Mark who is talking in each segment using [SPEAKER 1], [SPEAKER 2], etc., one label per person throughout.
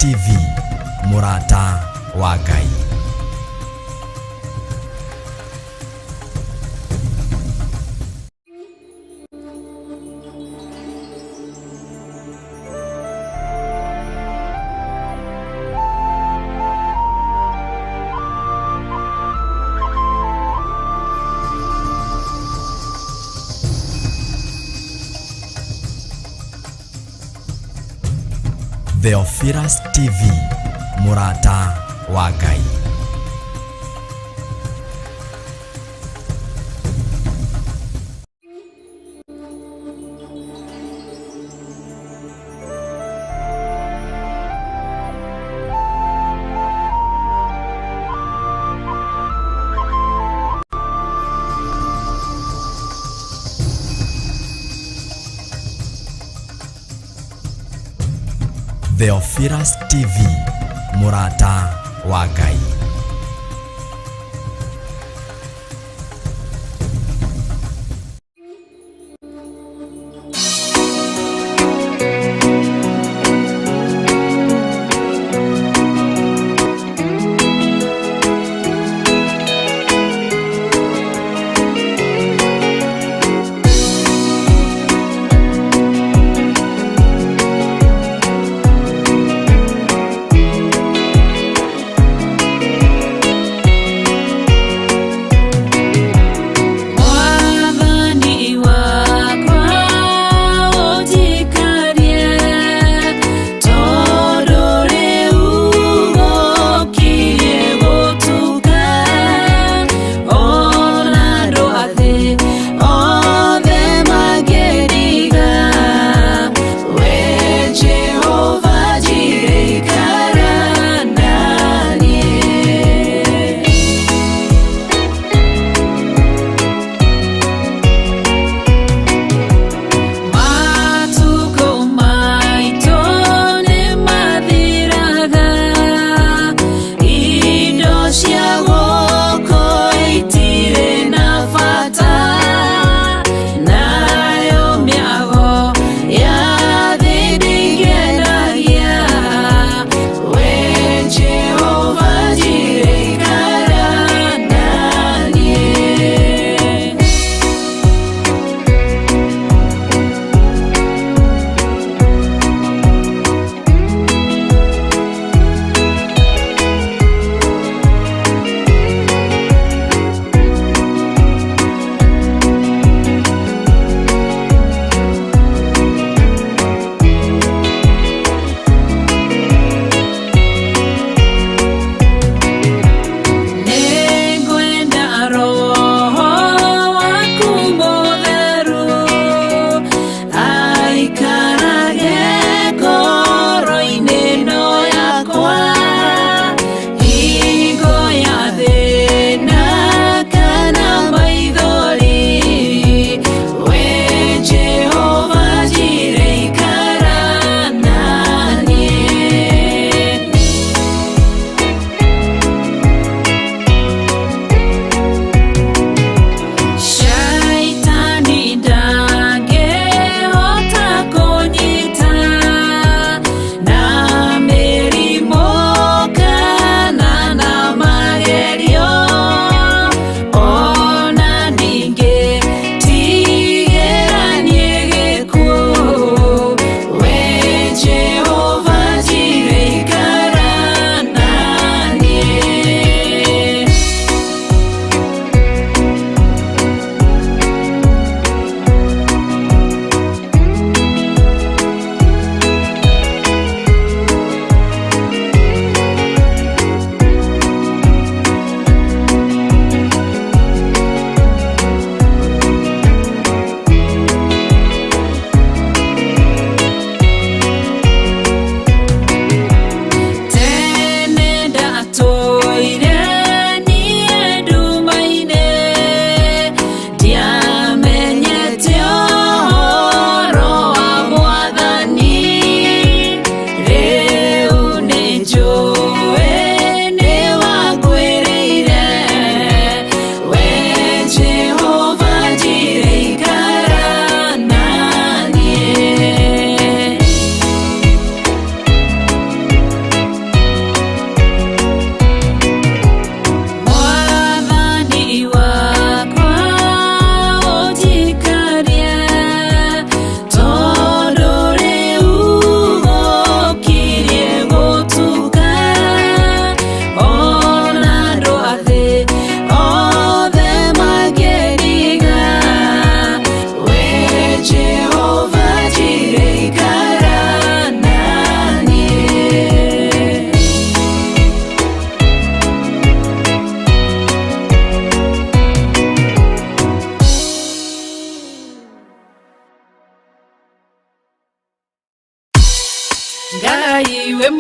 [SPEAKER 1] TV Murata wa Ngai. Theophilus TV Murata wa Ngai. Theophilus TV Murata wa Ngai.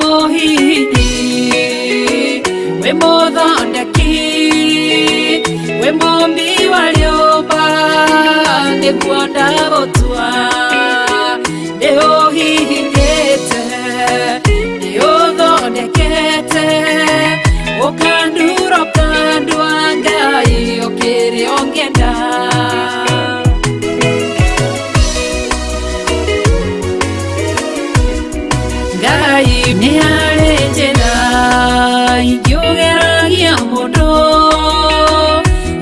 [SPEAKER 2] mohihinyi, we muthondeki, we mumbi wa riumba, niguo ndagũtua, nĩũhihinyĩte, nĩũthondekete, ũkandura ũkandua Ngai ũkĩrĩa ũngĩenda. Ngai nĩ harĩ njĩra ingĩũgeragia mũndũ,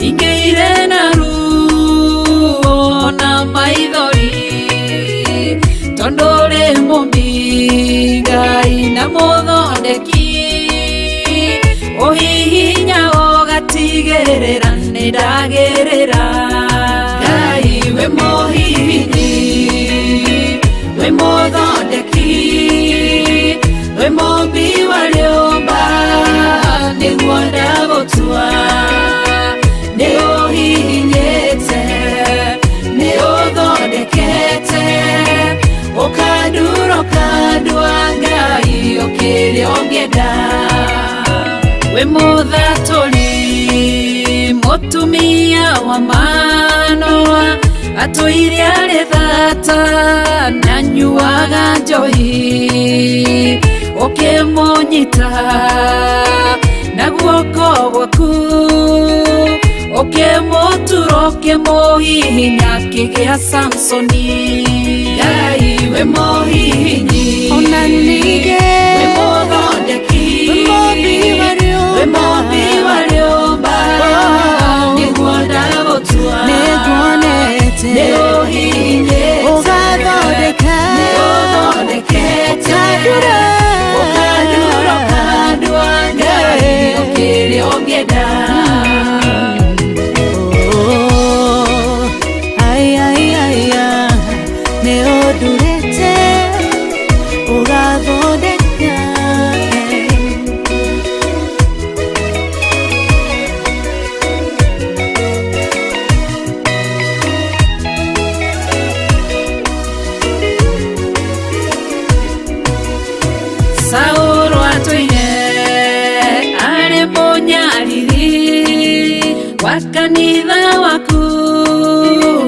[SPEAKER 2] ingĩire na ruo na maithori, tondũ ũrĩ mũmbi Ngai na mũthondeki, ũhihinya ũgatigĩrĩra nĩndagĩrĩra. Ngai we mũhihinyi, we mũthondeki, we mumbi wa riumba, nĩguo ndagũtua, nĩũhihinyĩte, nĩũthondekete, ũkandura ũkandua Ngai ũkĩrĩa ũngĩenda. We mũthatũri, mũtumia wa Manoa, atũire arĩ thata na nyuaga njohi, ũkĩmũnyita na guoko gwaku, ũkĩmũtura ũkĩmũhihinya akĩgĩa Samsoni. Ngai we mũhihinyi, ona ningĩ we mũthondeki, we mumbi wa riumba, nĩguo ndagũtua, nĩũhihinyĩte, nĩũthondekete, ũkandura ũkandua Ngai ũkĩrĩa ũngĩenda.
[SPEAKER 3] Nĩũndurĩte ũgathondeka.
[SPEAKER 2] Saũlũ atũire arĩ mũnyariri wa kanitha waku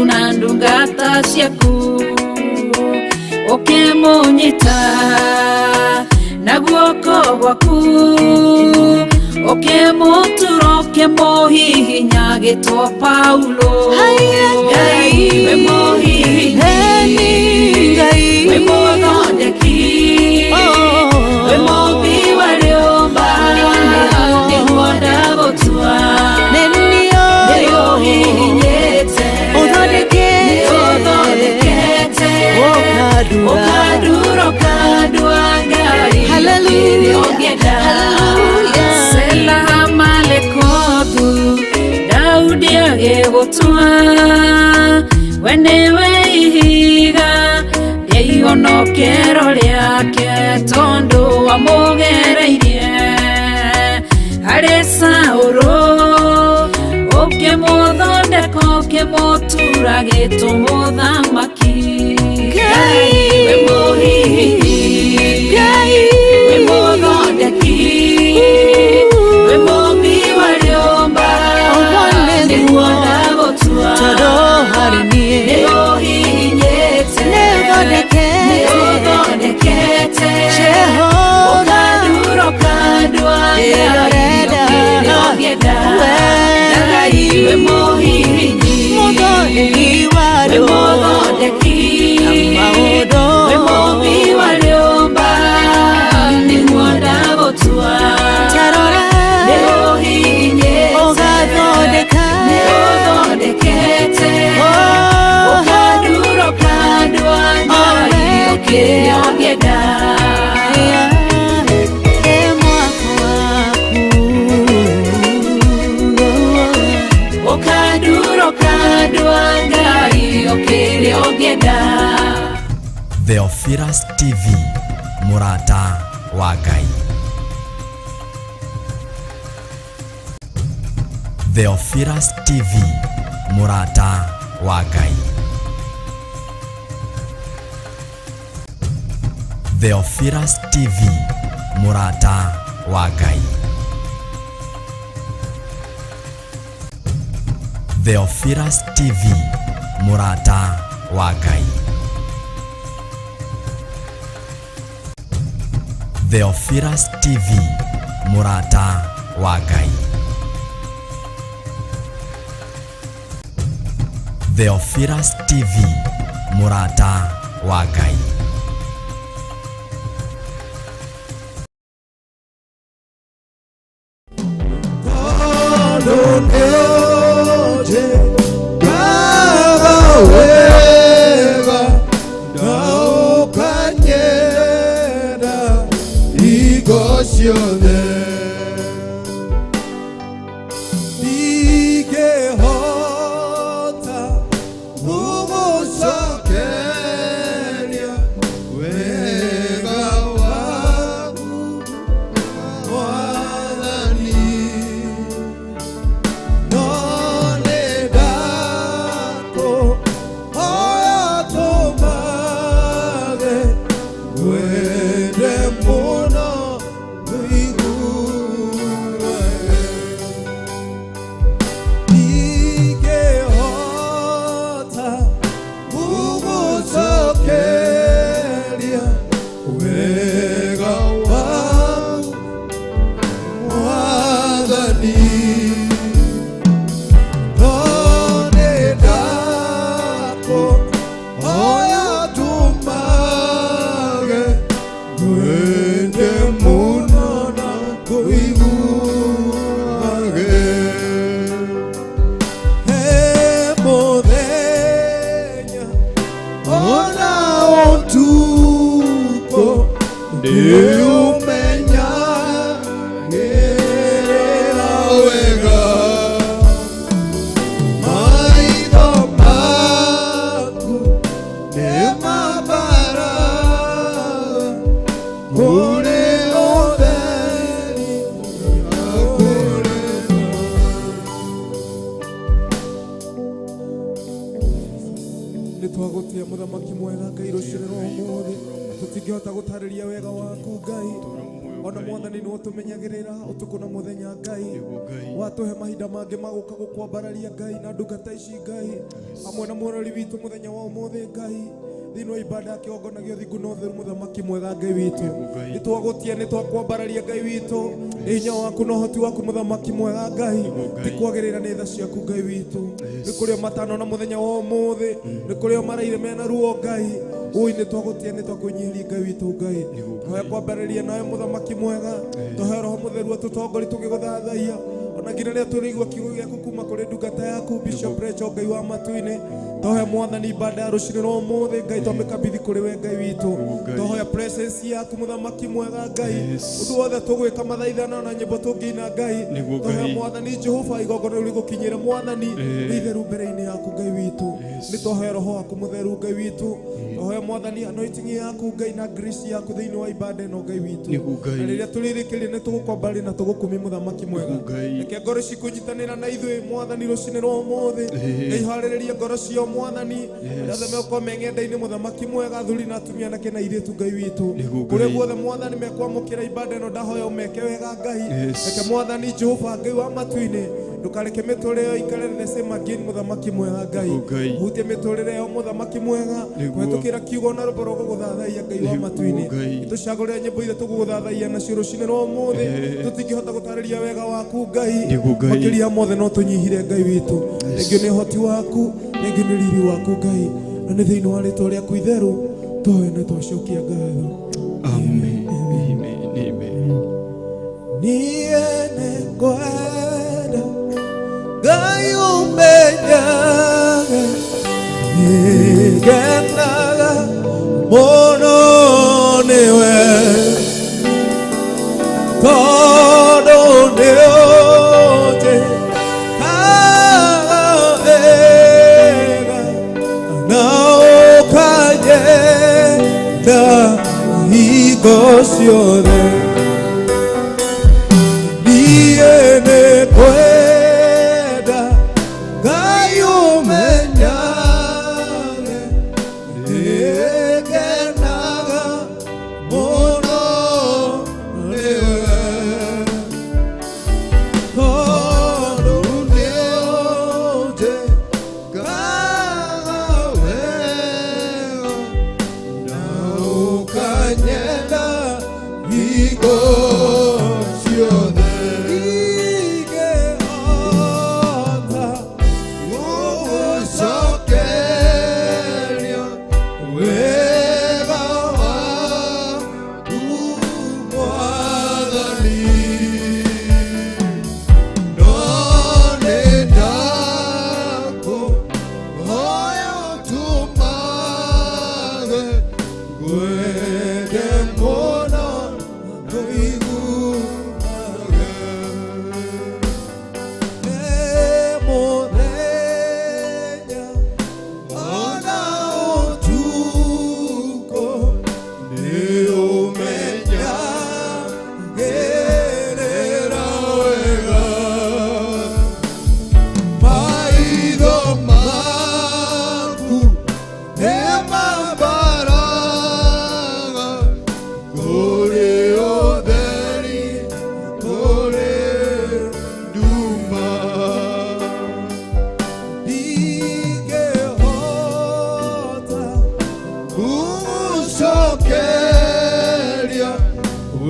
[SPEAKER 2] na ndungata ciaku, ũkĩmũnyita na guoko gwaku, ũkĩmũtura ũkĩmũhihinya agĩtwo Paulo. Ngai we mũhihinyi, we mũthondeki, we mumbi wa riumba, nĩguo ndagũtua, nĩũhihinyĩte, nĩũthondekete, ũkandura ũkandua Ngai ũkĩrĩa ũngĩenda. Selaha malekothu, Daudi agĩgũtua, we nĩwe ihiga rĩa ihonokero rĩake, tondũ wamũgereirie harĩ Saũlũ, ũkĩmũthondeka ũkĩmũtura agĩtwo mũthamaki. Ngai we mũhihinyi, we mũthondeki, we mumbi wa riumba, nĩguo ndagũtua, nĩũhihinyĩte, nĩũthondekete, ũkandura ũkandua Ngai ũkĩrĩa ũngĩenda. Ngai we mũhihinyi, we mũthondeki, we mumbi wa riumba, nĩguo ndagũtua, nĩũhihinyĩte, nĩũthondekete, ũkandura ũkandua Ngai ũkĩrĩa ũngĩenda. Ũkandura ũkandua Ngai ũkĩrĩa ũngĩenda.
[SPEAKER 1] Theophilus TV, mũrata wa Ngai. Theophilus TV, mũrata wa Ngai. Theophilus TV, mũrata wa Ngai. Theophilus TV, mũrata wa Ngai. Theophilus TV, mũrata wa Ngai. Theophilus TV, mũrata wa Ngai.
[SPEAKER 4] Nitwagutia muthamaki mwega Ngai ruciriro umuthi tutingihota gutariria wega waku Ngai ona mwathani ni utumenyagirira utuku na muthenya Ngai watuhe mahinda mangi maguka gukwambararia Ngai na ndungata ici Ngai amwe na muorori witu muthenya wa umuthi Ngai thini wa ibada kiongona gio thingu no theru muthamaki mwega Ngai witu nitwagutia nitwakwambararia Ngai witu hinya waku no hoti waku muthamaki mwega Ngai tikwagirira ni tha ciaku Ngai witu ni kurio matano na muthenya wa umuthi ni kurio maraire mena ruo Ngai ui nitwagutia nitwakunyihiria Ngai witu Ngai twahe kwambararia nawe muthamaki mwega twahe roho mutheru atutongori tugiguthathaia ona nginya ria turigwa kiugo giaku kuma kuri ndungata yaku Bishop Rachel Ngai wa matu-ini twahe mwathani ibada ya ruciriro umuthi Ngai twamikabithi kuri we Ngai witu twahoya presence yaku muthamaki mwega Ngai undu wothe tugwika mathaithana na nyimbo tungina Ngai twahe mwathani Jehova igongona riu rigukinyire mwathani itheru mbere-ini yaku Ngai witu nitwahoya roho waku mutheru Ngai witu twahoya mwathani anointing yaku Ngai na grace yaku thiini wa ibada ino Ngai witu na riria turirikiri nitugukwambari na tugukumi muthamaki mwega reke ngoro cikunyitanira na ithui mwathani ruciniro umuthi Ngai haririria ngoro cio mwathani rathe meko meng'enda-ini muthamaki mwega thuri na atumia anake na iritu Ngai witu kuria guothe mwathani mekwamukira ibada ino ndahoya umeke wega Ngai reke mwathani Jehova Ngai wa matu-ini ndukareke miturire yo ikare the same again muthamaki mwega Ngai hutie miturire yo muthamaki mwega kwetukira kiugo na ruborogo guthathaia Ngai wa matu-ini itucagurire nyimbo ire tuguthathaia na cio ruciniro umuthi tutingihota gutariria wega waku Ngai makiria mothe no tunyihire Ngai witu rĩngĩ nĩ hoti waku rĩngĩ nĩ riri waku Ngai na nĩ thĩinĩ wa rĩtwa rĩaku itheru tũĩ na twacokia ngatho amen amen niĩ nĩ ngwenda Ngai ũmenyage nĩngenaga mũno nĩwe tondũ nĩũnjĩkaga wega na ũkanyenda hingo ciothe niĩ nĩngwenda Ngai ũmenyage nĩngenaga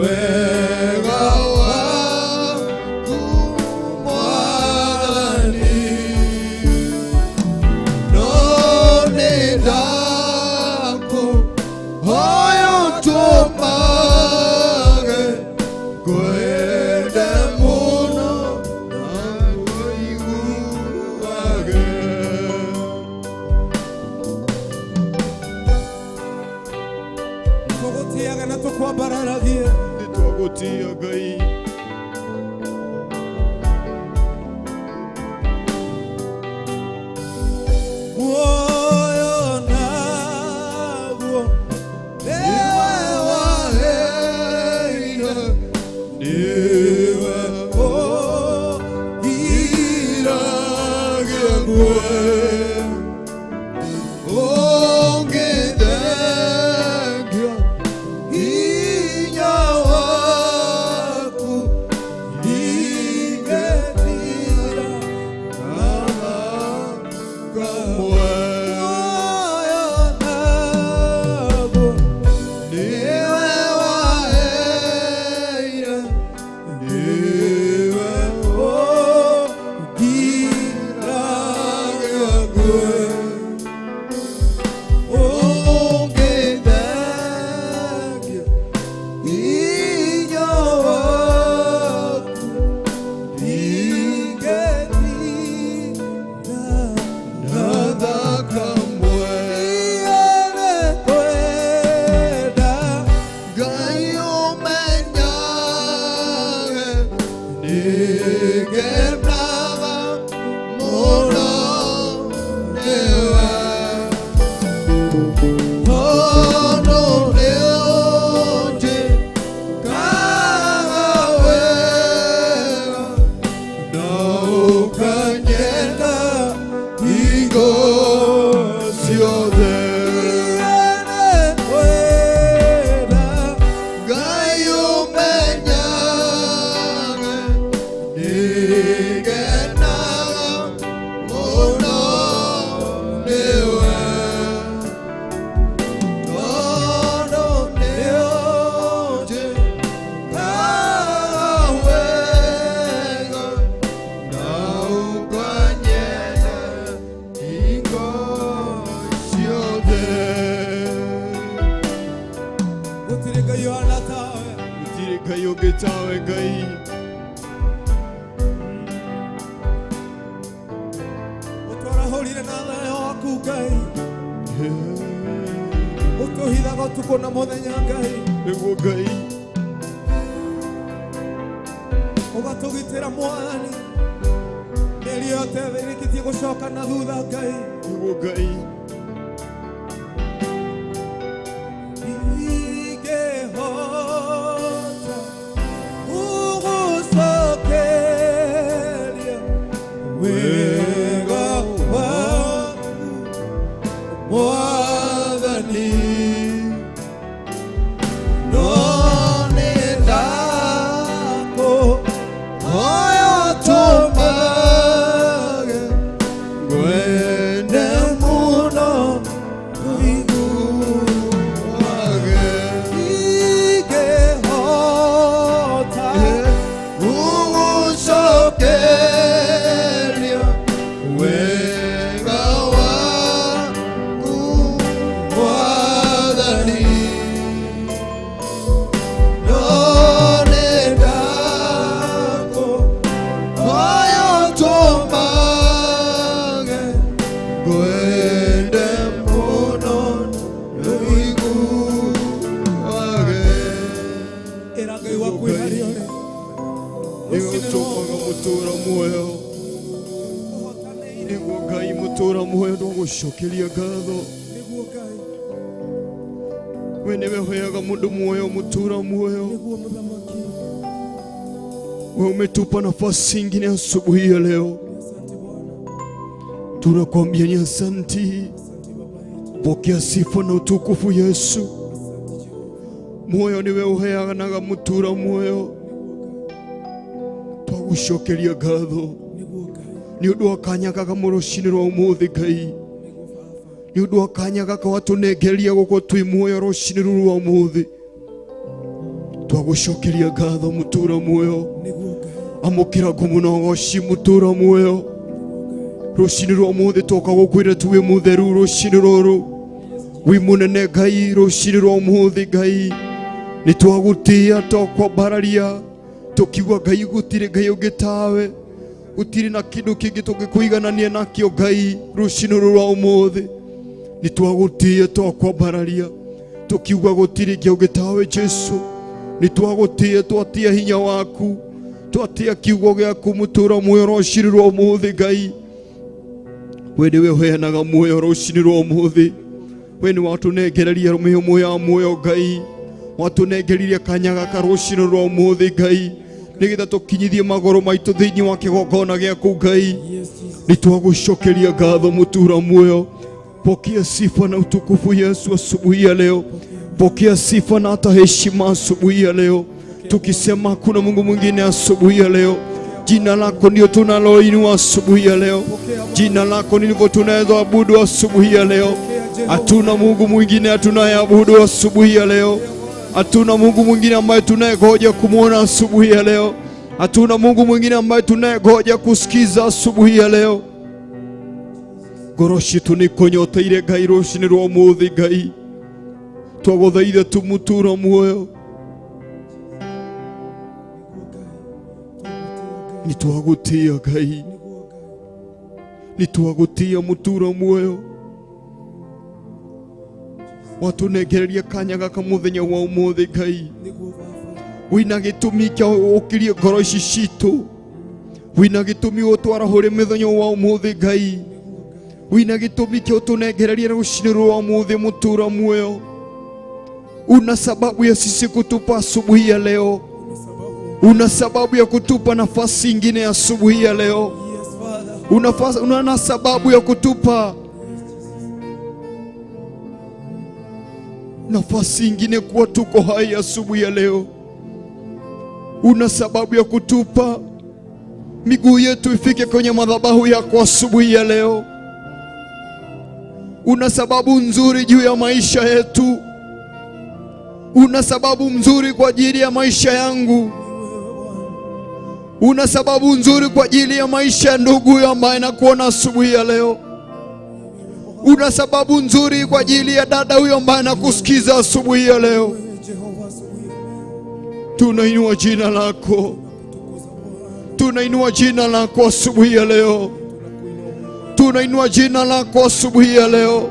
[SPEAKER 5] wega waku Mwathani, no nĩndakũhoya ũtũmage ngwende mũno na ngũiguage.
[SPEAKER 4] Tũgũtiaga na tũkwambararagie,
[SPEAKER 5] nĩtwagũtia Ngai.
[SPEAKER 4] muoyo naguo nĩwe waheire,
[SPEAKER 5] Niwe ũgiragia ngwe, ũngĩthengia hinya waku, ingĩtira kama kamwe.
[SPEAKER 4] muoyo naguo
[SPEAKER 5] Niwe waheire, niwe ũgiragia ngwe, ũngĩthengia hinya waku, ingĩtira na thakamwe.
[SPEAKER 4] kwenda
[SPEAKER 5] Ngai ũmenyage nĩngenaga mũno nĩwe, tondũ nĩũnjĩkaga wega na ũkanyenda hingo ciothe.
[SPEAKER 4] kwenda
[SPEAKER 5] Ngai ũmenyage nĩngenaga mũno nĩwe, tondũ nĩũnjĩkaga wega na ũkanyenda hingo ciothe.
[SPEAKER 4] gũtirĩ Ngai ũhana tawe,
[SPEAKER 5] Gũtirĩ Ngai ũngĩ tawe Ngai.
[SPEAKER 4] ũtwarahũrire na thayũ waku Ngai, ũtũhithaga ũtukũ na mũthenya Ngai,
[SPEAKER 5] Nĩguo Ngai,
[SPEAKER 4] ũgatũgitĩra Mwathani mĩeri yothe ĩrĩkĩtie gũcoka na thutha Ngai.
[SPEAKER 5] nĩguo Ngai.
[SPEAKER 4] Ingĩhota gũgũcokeria wega waku Mwathani, no nĩndakũhoya ũtũmage ngwende mũno
[SPEAKER 5] Ũiguage.
[SPEAKER 4] ingĩhota
[SPEAKER 5] Gũgũcokeria wega waku Mwathani, no nĩndakũhoya ũtũmage ngwende mũno ũiguage.
[SPEAKER 4] ĩra Ngai waku ĩ harĩa ũrĩ.
[SPEAKER 5] Nĩwe ũtũmaga mũtũũra muoyo,
[SPEAKER 4] Ũhotanĩire
[SPEAKER 5] nĩguo Ngai mũtũũra muoyo ndũgũcokeria ngatho.
[SPEAKER 4] nĩguo Ngai,
[SPEAKER 5] We nĩwe ũheaga mũndũ muoyo mũtũũra muoyo.
[SPEAKER 4] nĩguo mũthamaki.
[SPEAKER 5] We umetupa nafasi ingine asubuhi ya leo,
[SPEAKER 4] Asante Bwana,
[SPEAKER 5] tunakwambia ni asanti.
[SPEAKER 4] asante Baba yetu,
[SPEAKER 5] Pokea sifa na utukufu Yesu.
[SPEAKER 4] asante Jehova,
[SPEAKER 5] Muoyo niwe uheanaga mũtũũra muoyo, twagucokeria ngatho
[SPEAKER 4] nĩguo Ngai,
[SPEAKER 5] nĩ ũndũ wa kanya gaka mũrũcinĩ rwa ũmũthĩ Ngai,
[SPEAKER 4] nĩguo Baba,
[SPEAKER 5] nĩ ũndũ wa kanya gaka watũnengeria gũkũ twĩ muoyo rũcinĩ rũrũ rwa ũmũthĩ. twagucokeria ngatho mutura muoyo amukira kumunogoci mutura muoyo rucini rwa muthi toka gukwira tuwe mutheru rucini ruru wi munene Ngai rucini rwa muthi Ngai ni twagutia tokwambararia tukiuga Ngai gutire Ngai ungi tawe gutire na kindu kingi tungikuiganania nakio Ngai rucini ruru rwa umuthi ni twagutia tokwambararia tukiuga gutire Ngai ungi tawe Jesu ni twagutia twatia hinya waku twatia kiugo giaku mutura muoyo rucini rwa umuthi Ngai we niwe uheanaga muoyo rucini rwa umuthi we ni watunengereria mihumo ya muoyo Ngai watunengeririe kanya gaka rucini rwa umuthi Ngai nigetha tukinyithie magoro maitu thiini wa kigongona giaku Ngai ni twagucokeria ngatho mutura muoyo pokea sifa na utukufu Yesu asubuhi ya leo pokea sifa na hata heshima asubuhi ya leo tukisema hakuna Mungu mwingine asubuhi ya leo jina lako ndio tunaloinua asubuhi ya leo jina lako ndilo tunayeabudu asubuhi ya leo hatuna Mungu mwingine tunayeabudu asubuhi ya leo hatuna Mungu mwingine ambaye tunayegoja kumuona asubuhi ya leo hatuna Mungu mwingine ambaye tunayegoja kusikiza asubuhi ya leo goroshi tunikonyoteire Ngai rucini rwa umuthi Ngai twaguthaitha tumutura muoyo ni twagutia Ngai ni twagutia mutura muoyo watunengereria kanya gaka muthenya wa umuthi Ngai wina gitumi kia ukirie ngoro ici citu wina gitumi utwara huri mithenya wa umuthi Ngai wina gitumi kia utunengereria rucini rwa umuthi mutura muoyo una sababu ya sisi kutupa asubuhi ya leo una sababu ya kutupa nafasi ingine asubuhi ya leo una sababu ya kutupa nafasi ingine kuwa tuko hai asubuhi ya leo una sababu ya kutupa miguu yetu ifike kwenye madhabahu yako asubuhi ya leo una sababu nzuri juu ya maisha yetu una sababu nzuri kwa ajili ya maisha yangu una sababu nzuri kwa ajili ya maisha ya ndugu ambaye nakuona asubuhi ya leo una sababu nzuri kwa ajili ya dada huyo ambaye nakusikiza asubuhi ya leo tunainua jina lako tunainua jina lako asubuhi ya leo tunainua jina lako asubuhi ya leo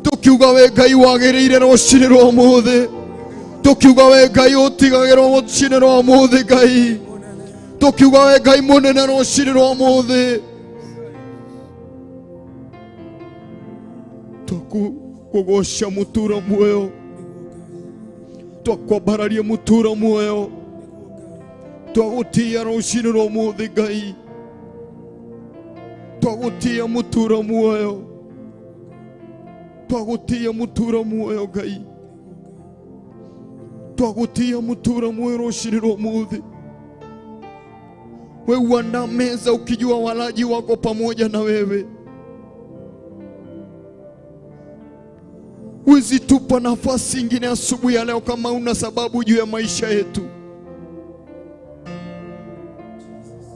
[SPEAKER 5] tukiuga we Ngai wagiriire rucini rwa umuthi tukiuga we Ngai utigagirwo rucini rwa umuthi Ngai tukiuga we Ngai munene rucini rwa umuthi tukugosha mutura muoyo twakwambararia mutura muoyo twagutia rucini rwa umuthi Ngai twagutia mutura muoyo twagutia mutura muoyo Ngai twagutia mutura muoyo rucini rwa umuthi wewe uandaa meza ukijua walaji wako pamoja na wewe Usitupa nafasi ingine asubuhi ya leo kama una sababu juu ya maisha yetu.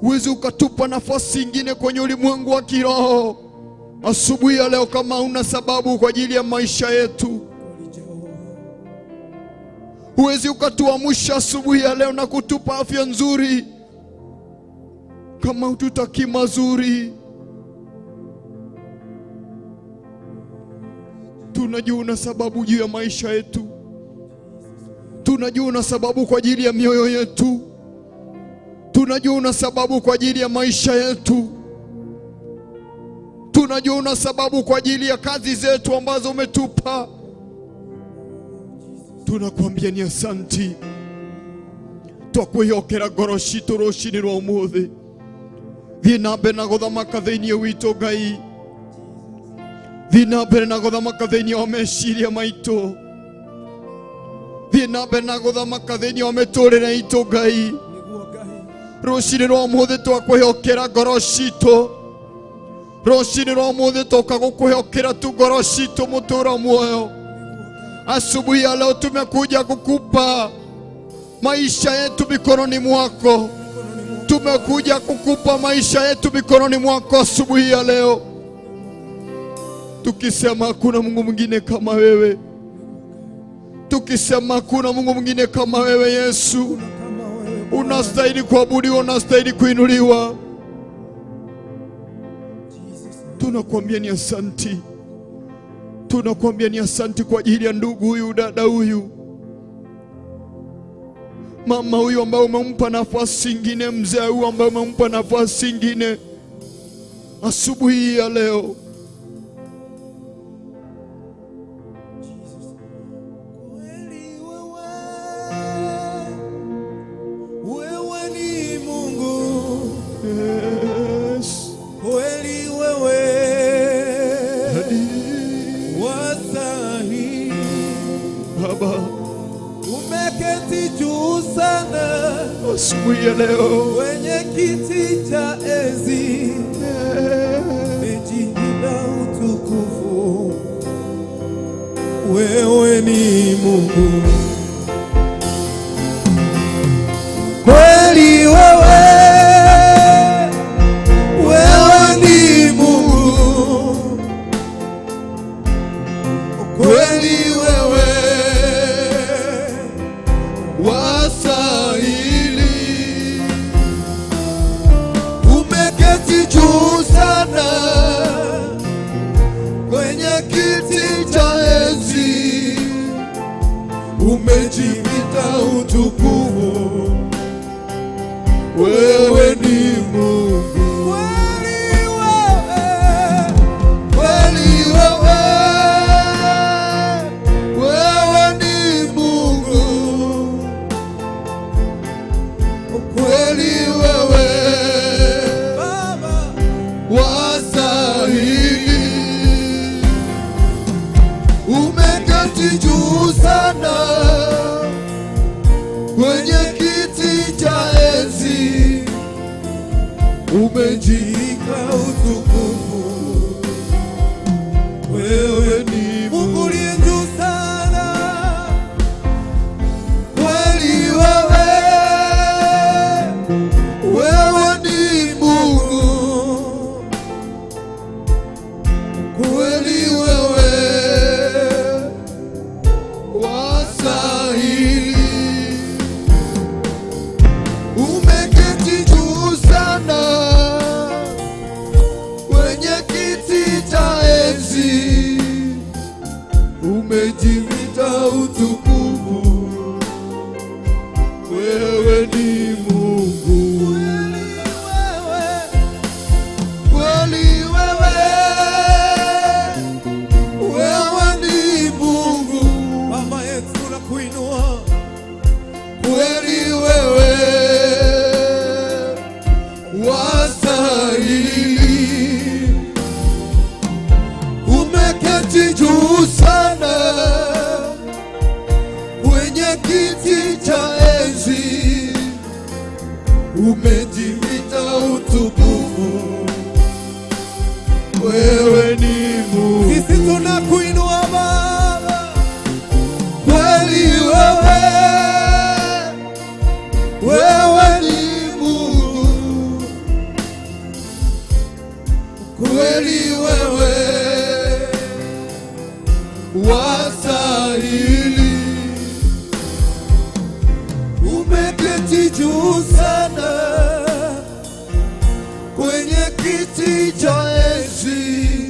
[SPEAKER 5] Uwezi ukatupa nafasi ingine kwenye ulimwengu wa kiroho asubuhi ya leo kama una sababu kwa ajili ya maisha yetu. Uwezi ukatuamsha asubuhi ya leo na kutupa afya nzuri kama ututaki mazuri. Tunajua una sababu juu ya maisha yetu. Tunajua una sababu kwa ajili ya mioyo yetu. Tunajua una sababu kwa ajili ya maisha yetu. Tunajua una sababu kwa ajili ya kazi zetu ambazo umetupa. Tunakuambia ni asanti. Twakwiyokera ngoro citu rucini rwa umuthi. Thie na mbere na guthamaka thiini witu Ngai. Thie na mbere na guthamaka thiini wa meciria maitu. Thie na mbere na guthamaka thiini wa miturire itu Ngai. Rucini rwa umuthi twakwiyokera ngoro citu. Rucini rwa umuthi tukagukwiyokera tu ngoro citu mutura muoyo. Asubuhi ya leo tumekuja kukupa maisha yetu mikononi mwako. Tumekuja kukupa maisha yetu mikononi mwako asubuhi ya leo, tukisema hakuna Mungu mwingine kama wewe, tukisema hakuna Mungu mwingine kama wewe. Yesu, unastahili kuabudiwa, unastahili kuinuliwa. Tunakuambia ni asanti, tunakuambia ni asanti kwa ajili ya ndugu huyu, dada huyu, mama huyu ambaye umempa nafasi nyingine, mzee huyu ambaye umempa nafasi nyingine asubuhi ya leo.
[SPEAKER 4] Wewe ni Mungu, yes. Kweli wewe wastahili
[SPEAKER 5] Baba,
[SPEAKER 4] umeketi juu sana
[SPEAKER 5] asubuhi ya leo
[SPEAKER 4] kwenye kiti cha enzi, umejinda utukufu. Wewe ni Mungu, kweli wewe ni Mungu, kweli wewe wastahili, umeketi juu sana kwenye kiti cha enzi, umejivika utukufu. Wewe ni Mungu, kweli wewe, kweli wewe, wewe ni Mungu, kweli wewe Baba wastahili, umeketi juu sana kwenye kiti cha enzi, umejivika utukufu. Wewe ni Mungu uliye juu sana, kweli wewe, wewe ni Mungu, kweli wewe wastahili, umeketi juu sana kwenye kiti cha enzi, umejivika utukufu. Wewe ni Mungu, kweli wewe, wewe ni Mungu. Mama yetu tunakuinua, kweli wewe wastahili, umeketi juu sana kwenye kiti cha enzi, umejivika utukufu. Wewe ni Mungu, sisi tunakuinua Baba, kweli wewe, wewe ni Mungu, kweli wewe wastahili, umeketi juu sana kwenye kiti cha enzi,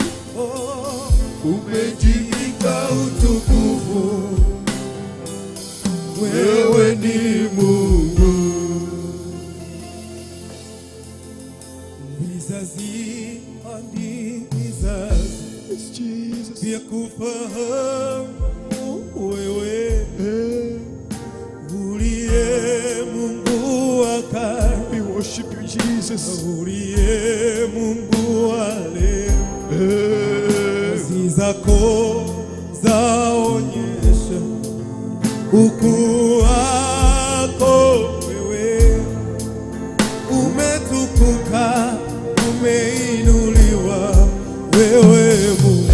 [SPEAKER 4] umejivika utukufu. Wewe ni Mungu, vizazi hadi vizazi vya kufahamu wewe uliye Mungu wa kale. We worship you Jesus, uliye Mungu wa leo. Kazi zako zaonyesha ukuu wako, wewe umetukuka, umeinuliwa, wewe Mungu.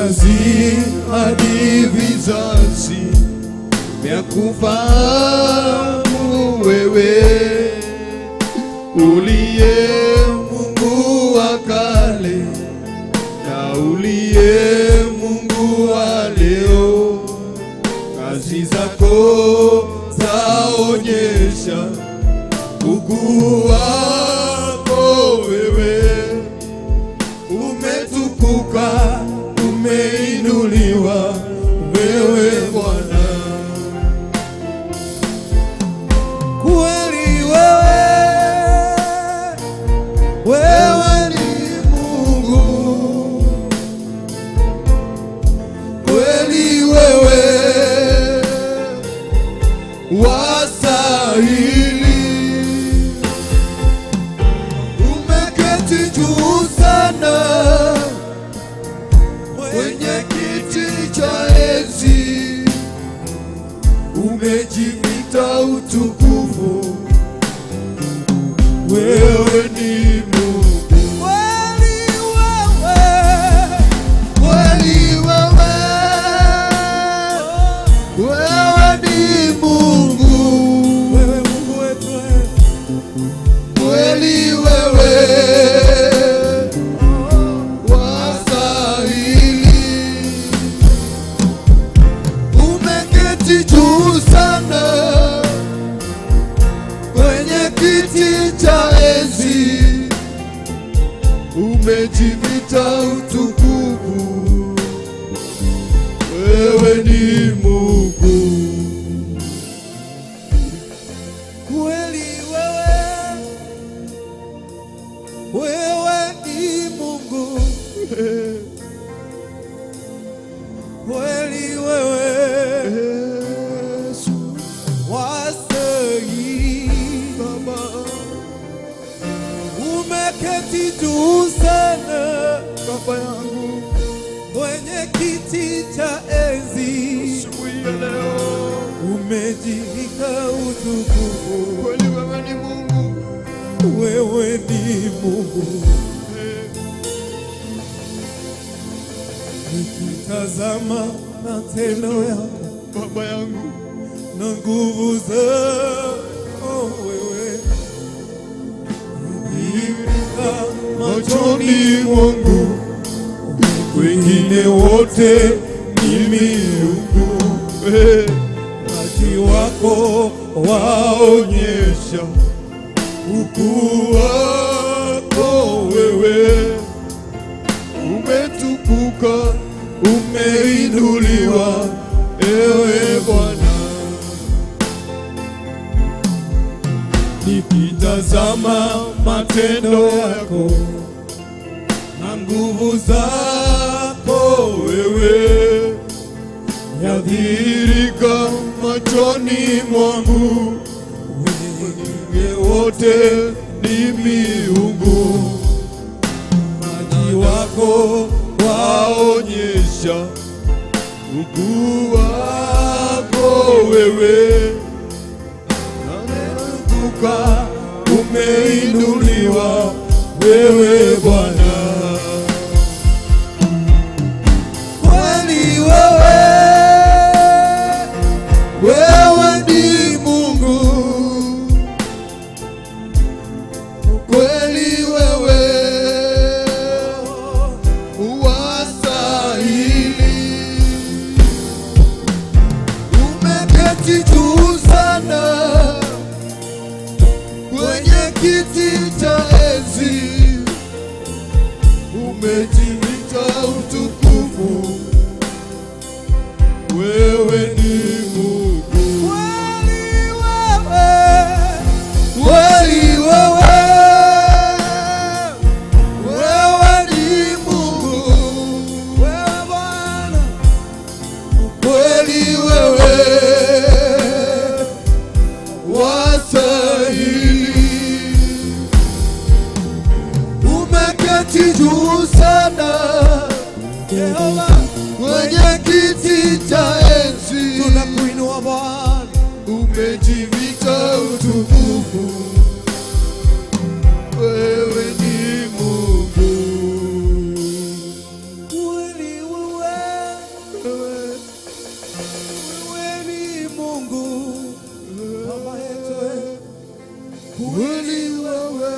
[SPEAKER 5] vizazi hadi vizazi vya kufahamu wewe uliye Mungu wa kale na uliye Mungu wa leo. Kazi zako zaonyesha ukuu wako wewe. Umetukuka, umeinuliwa wewe Bwana.
[SPEAKER 4] Kweli wewe ni Mungu.
[SPEAKER 5] Kweli wewe wastahili. Umeketi juu sana kwenye kiti cha enzi, umejivika utukufu. Wewe ni Mungu.
[SPEAKER 4] Kweli
[SPEAKER 5] Wewe ni Mungu.
[SPEAKER 4] wewe Mungu wetu.
[SPEAKER 5] Kweli wewe wastahili. Umeketi juu sana kwenye kiti cha enzi, umejivika utukufu. Wewe ni Mungu.
[SPEAKER 4] Kweli wewe ni Mungu. Kweli wewe
[SPEAKER 5] Yesu
[SPEAKER 4] wastahili.
[SPEAKER 5] Baba,
[SPEAKER 4] Umeketi juu sana
[SPEAKER 5] Baba yangu,
[SPEAKER 4] kwenye kiti cha enzi,
[SPEAKER 5] siku hii ya leo,
[SPEAKER 4] umejivika utukufu.
[SPEAKER 5] kweli wewe ni Mungu.
[SPEAKER 4] Wewe ni Mungu. Nikitazama matendo yako
[SPEAKER 5] Baba yangu,
[SPEAKER 4] na nguvu zako wewe, dhihirika
[SPEAKER 5] machoni mwangu, wengine wote ni miungu.
[SPEAKER 4] Wakati wako
[SPEAKER 5] Waonyesha ukuu wako wewe. Umetukuka, umeinuliwa ewe Bwana.
[SPEAKER 4] nikitazama matendo yako na nguvu zako wewe,
[SPEAKER 5] Yadhihirika machoni mwangu, wengine wote ni miungu.
[SPEAKER 4] maji wako
[SPEAKER 5] Waonyesha ukuu wako wewe. Umetukuka, umeinuliwa wewe Bwana.
[SPEAKER 4] kweli
[SPEAKER 5] Wewe ni Mungu. Kweli wewe wastahili. Umeketi juu sana kwenye kiti cha enzi, umejivika utukufu. Wewe ni Mungu. Kweli wewe ni Mungu.
[SPEAKER 4] wewe Bwana,
[SPEAKER 5] Kweli wewe wastahili. Umeketi juu sana
[SPEAKER 4] Yehova,
[SPEAKER 5] kwenye kiti cha enzi,
[SPEAKER 4] tunakuinua Bwana.
[SPEAKER 5] umejivika utukufu. Wewe ni Mungu.
[SPEAKER 4] Kweli wewe
[SPEAKER 5] kweli wewe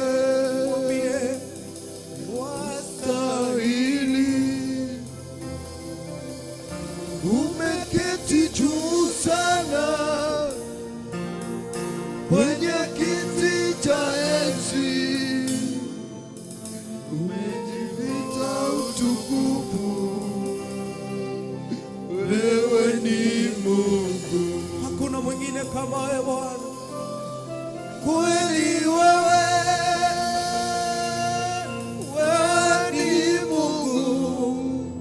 [SPEAKER 5] wastahili, umeketi juu sana kwenye kiti cha enzi, umejivika utukufu, wewe ni Mungu,
[SPEAKER 4] hakuna mwingine kama wewe Bwana.
[SPEAKER 5] kweli wewe ni Mungu,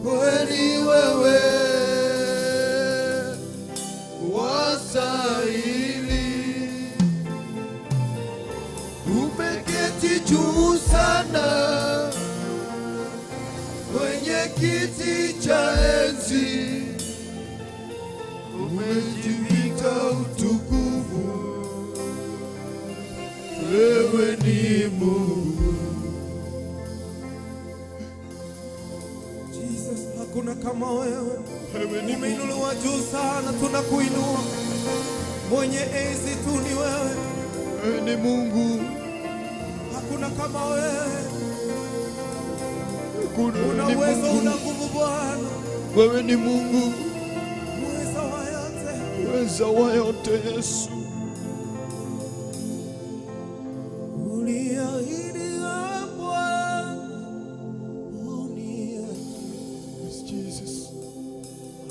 [SPEAKER 5] kweli wewe wastahili, umeketi juu sana kwenye kiti cha enzi, umejivika utukufu, wewe ni Mungu.
[SPEAKER 4] Jesus, hakuna kama wewe. Umeinuliwa juu sana, tunakuinua. Mwenye enzi tu ni wewe.
[SPEAKER 5] Wewe ni Mungu,
[SPEAKER 4] Hakuna kama wewe. Una
[SPEAKER 5] ni
[SPEAKER 4] uwezo,
[SPEAKER 5] Mungu.
[SPEAKER 4] una nguvu Bwana.
[SPEAKER 5] Wewe ni Mungu,
[SPEAKER 4] Uweza wa yote.
[SPEAKER 5] uweza wa yote Yesu.
[SPEAKER 4] Uliahidi Bwana,
[SPEAKER 5] Yes, Jesus.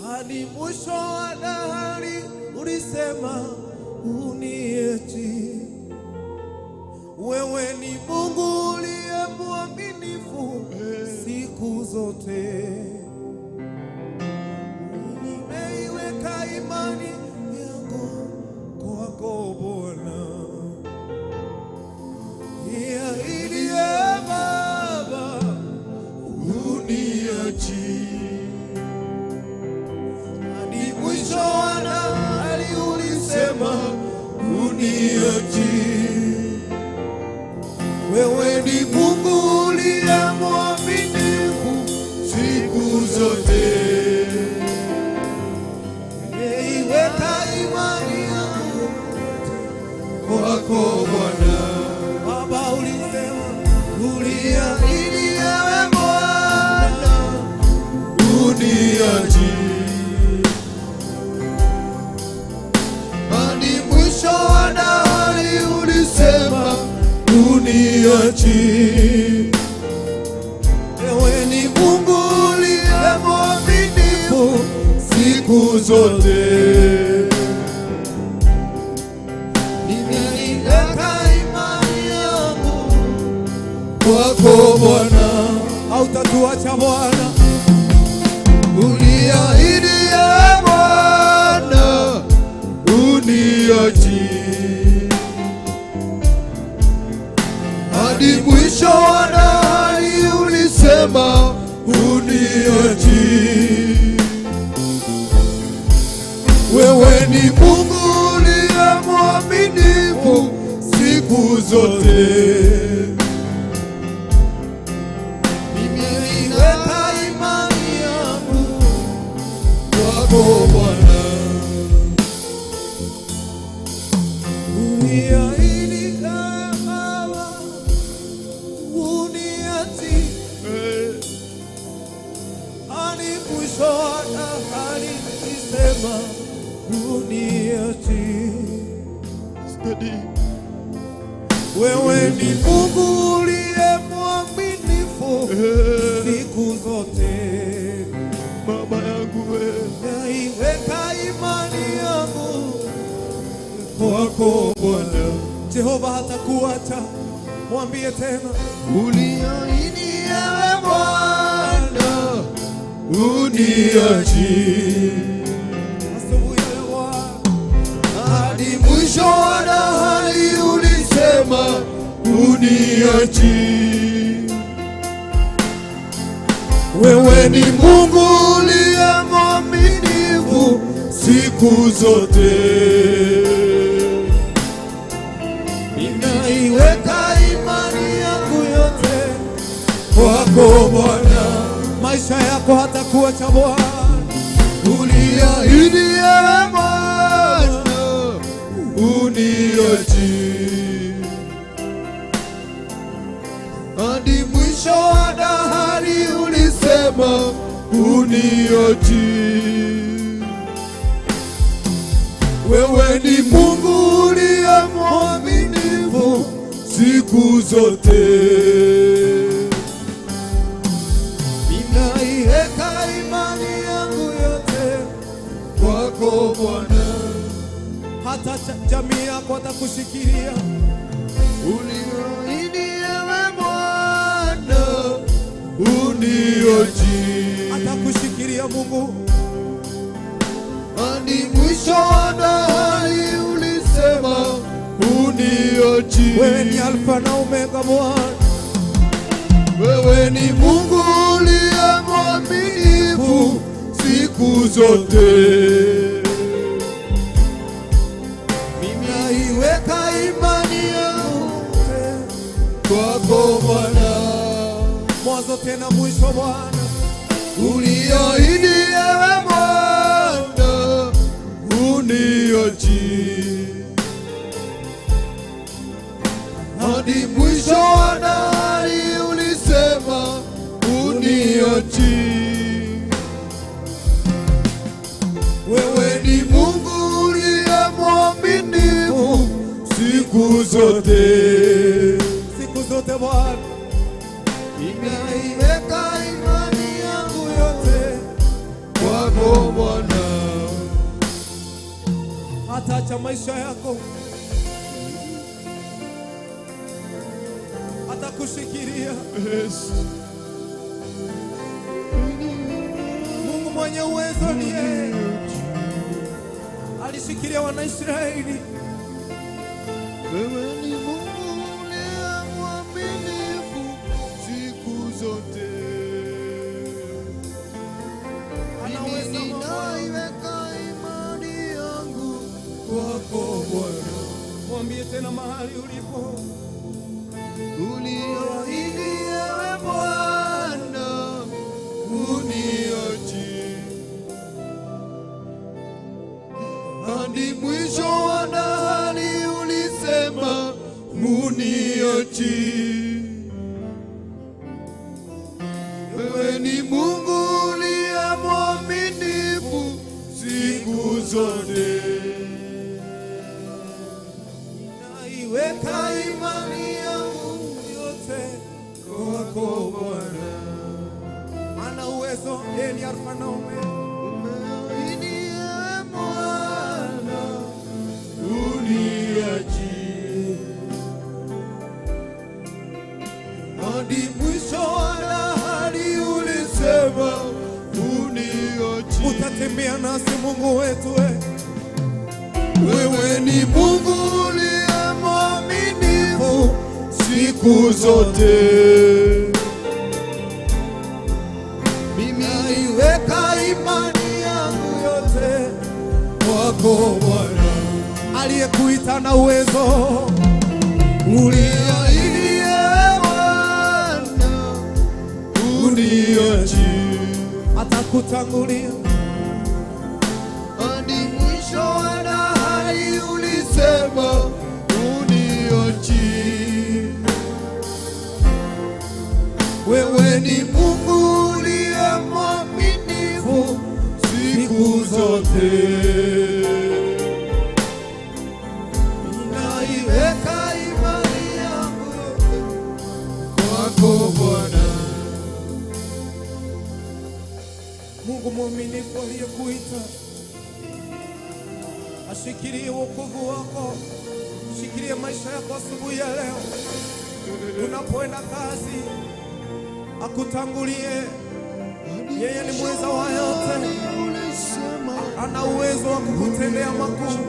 [SPEAKER 4] hadi mwisho wa dahari ulisema uniachi. Wewe ni Mungu uliye mwaminifu siku zote. Nimeiweka imani yangu kwako Bwana. Niahidi Baba
[SPEAKER 5] Uniachi,
[SPEAKER 4] hadi mwisho wa dahari ulisema uniachi. Wewe ni Mungu uliye mwaminifu
[SPEAKER 5] siku zote.
[SPEAKER 4] nimeiweka imani yangu
[SPEAKER 5] Kwako Bwana,
[SPEAKER 4] Baba, ulisema uliahidi ewe Bwana
[SPEAKER 5] uniachi,
[SPEAKER 4] hadi mwisho wa dahari ulisema uniachi. Wewe ni Mungu uliye mwaminifu siku zote. Nimeiweka imani yangu kwako Bwana, hautatuacha Bwana.
[SPEAKER 5] uliahidi ewe Bwana uniachi, hadi mwisho wa dahari ulisema uniachi. Wewe ni Mungu uliye mwaminifu siku zote.
[SPEAKER 4] Nimeiweka imani yangu
[SPEAKER 5] Kwako Bwana,
[SPEAKER 4] uniahidi Baba uniachi. Hadi mwisho wa dahari ulisema uniachi.
[SPEAKER 5] steady.
[SPEAKER 4] Wewe ni Mungu uliye mwaminifu siku zote.
[SPEAKER 5] Mama yangu wewe,
[SPEAKER 4] Naiweka imani yangu kwako Bwana. Jehova hatakuacha, mwambie tena.
[SPEAKER 5] uliahidi ewe Bwana uniachi,
[SPEAKER 4] Asubuhi ya leo Bwana,
[SPEAKER 5] hadi mwisho wa dahari ulisema uniachi. Wewe ni Mungu uliye mwaminifu siku zote.
[SPEAKER 4] ninaiweka imani yangu yote kwako Bwana. Maisha yako hatakuacha Bwana.
[SPEAKER 5] Uliahidi ewe Bwana wewe ni Mungu uliye mwaminifu siku zote. Ninaiweka imani yangu yote kwako Bwana.
[SPEAKER 4] Hata jamii yako atakushikilia.
[SPEAKER 5] Ulioahidi ewe Bwana unioji,
[SPEAKER 4] atakushikilia Mungu
[SPEAKER 5] hadi mwisho wa dahari. Ulisema unioji.
[SPEAKER 4] wewe ni Alfa na Omega Bwana.
[SPEAKER 5] Wewe ni Mungu uliye mwaminifu siku zote. Mimi naiweka imani yangu kwako Bwana.
[SPEAKER 4] Mwanzo tena mwisho Bwana.
[SPEAKER 5] Ulioahidi ewe Bwana unioji, hadi mwisho wa dahari. Ulisema unioji. Wewe ni Mungu uliye mwaminifu siku zote.
[SPEAKER 4] Siku zote Bwana.
[SPEAKER 5] Ninaiweka imani yangu yote kwako Bwana.
[SPEAKER 4] Hataacha maisha yako, atakushikilia. Mungu mwenye uwezo ni yeye. Alishikilia Wanaisraeli.
[SPEAKER 5] Wewe ni Mungu uliye mwaminifu siku zote.
[SPEAKER 4] Anaweza
[SPEAKER 5] Ninaiweka imani yangu kwako Bwana.
[SPEAKER 4] mwambie tena mahali ulipo.
[SPEAKER 5] Ulioahidi ewe Bwana unioji, hadi mwisho wa dahari. Ulisema unioji. Wewe ni Mungu uliye mwaminifu siku zote. Naiweka imani yangu yote kwako Bwana.
[SPEAKER 4] Ana uwezo, yeye ni Alfa na Omega.
[SPEAKER 5] Umeahidi ewe Bwana uniachi, hadi mwisho wa dahari. Ulisema uniachi.
[SPEAKER 4] Utatembea nasi Mungu wetu.
[SPEAKER 5] Wewe ni Mungu uliye mwaminifu siku zote. Mimi naiweka imani yangu yote kwako Bwana.
[SPEAKER 4] Aliyekuita na uwezo.
[SPEAKER 5] Uliahidi ewe Bwana unioji,
[SPEAKER 4] atakutangulia.
[SPEAKER 5] hadi mwisho wa dahari. Ulisema unioji. Wewe ni Mungu uliye mwaminifu siku zote. Ninaiweka imani yangu yote kwako Bwana.
[SPEAKER 4] Mungu mwaminifu aliyekuita, ashikilie wokovu wako, shikilie maisha yako asubuhi ya leo. Unapoenda kazi, akutangulie. Yeye ni mweza wa yote, ana uwezo wa kukutendea makuu.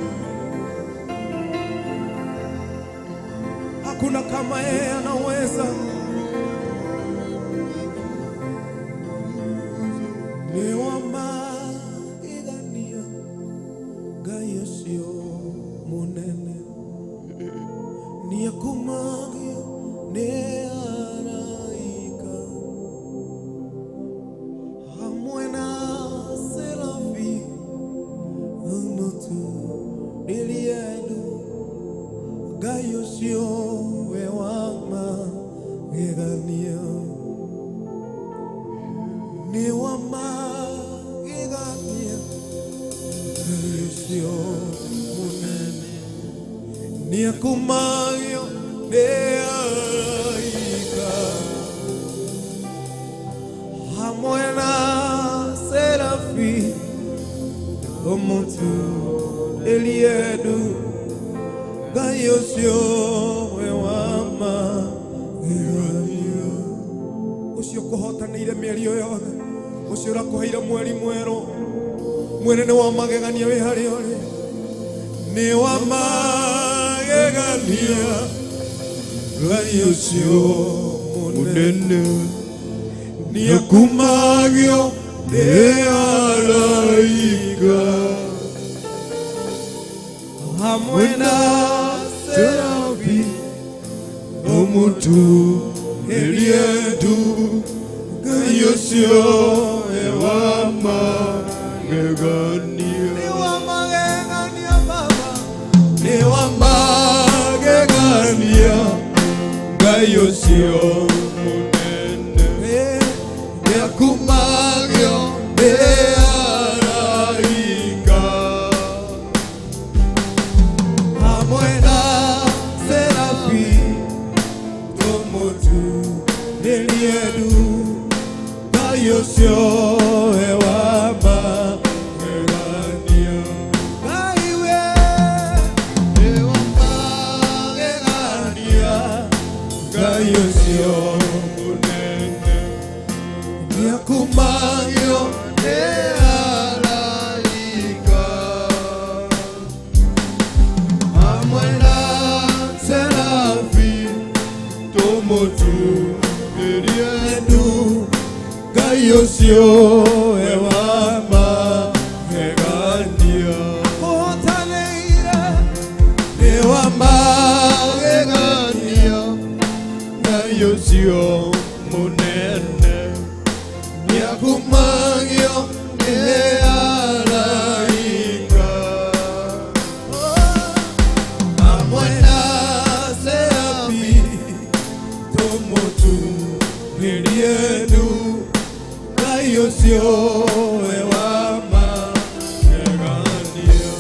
[SPEAKER 4] Hakuna kama yeye, anaweza. Newamagigania Ngai ucio munene, niakumagio ni araika, hamwe na serafi umuturĩrie Ngai ucio we wamagegania, ni wamagegania Ngai ucio niakumagio nĩ araika hamwe na serafi ũmũtuĩrie ndu Ngai ũcio we wa magegania ũcio kũhotanĩire mĩario yothe ũcio ũrakũheire mweri mwerũ mwene wa magegania wĩ harĩa ũrĩ nĩ wa magegania Ngai ũcio mũnene nĩakumagio nĩ araika hamwe na serafi ũmũtuĩrie ndu Ngai ũcio we wa magegania nĩ wa magegania baba nĩ wa magegania Ngai ũcio mũnene nĩakumagio nĩ araika hamwe na serafi ũmũtuĩrie ndu Ngai ũcio we wa magegania Ngai we nĩ wa magegania Ngai ũcio mũnene nĩakumagio nĩ araika hamwe na serafi ũmũtuĩrie ndu Ngai ũcio we wa magegania ũhotanĩire nĩ wa magegania Ngai ũcio mũnene nĩakumagio nĩ araika hamwe na serafi ũmũtuĩrie ndu Ngai ũcio we wa magegania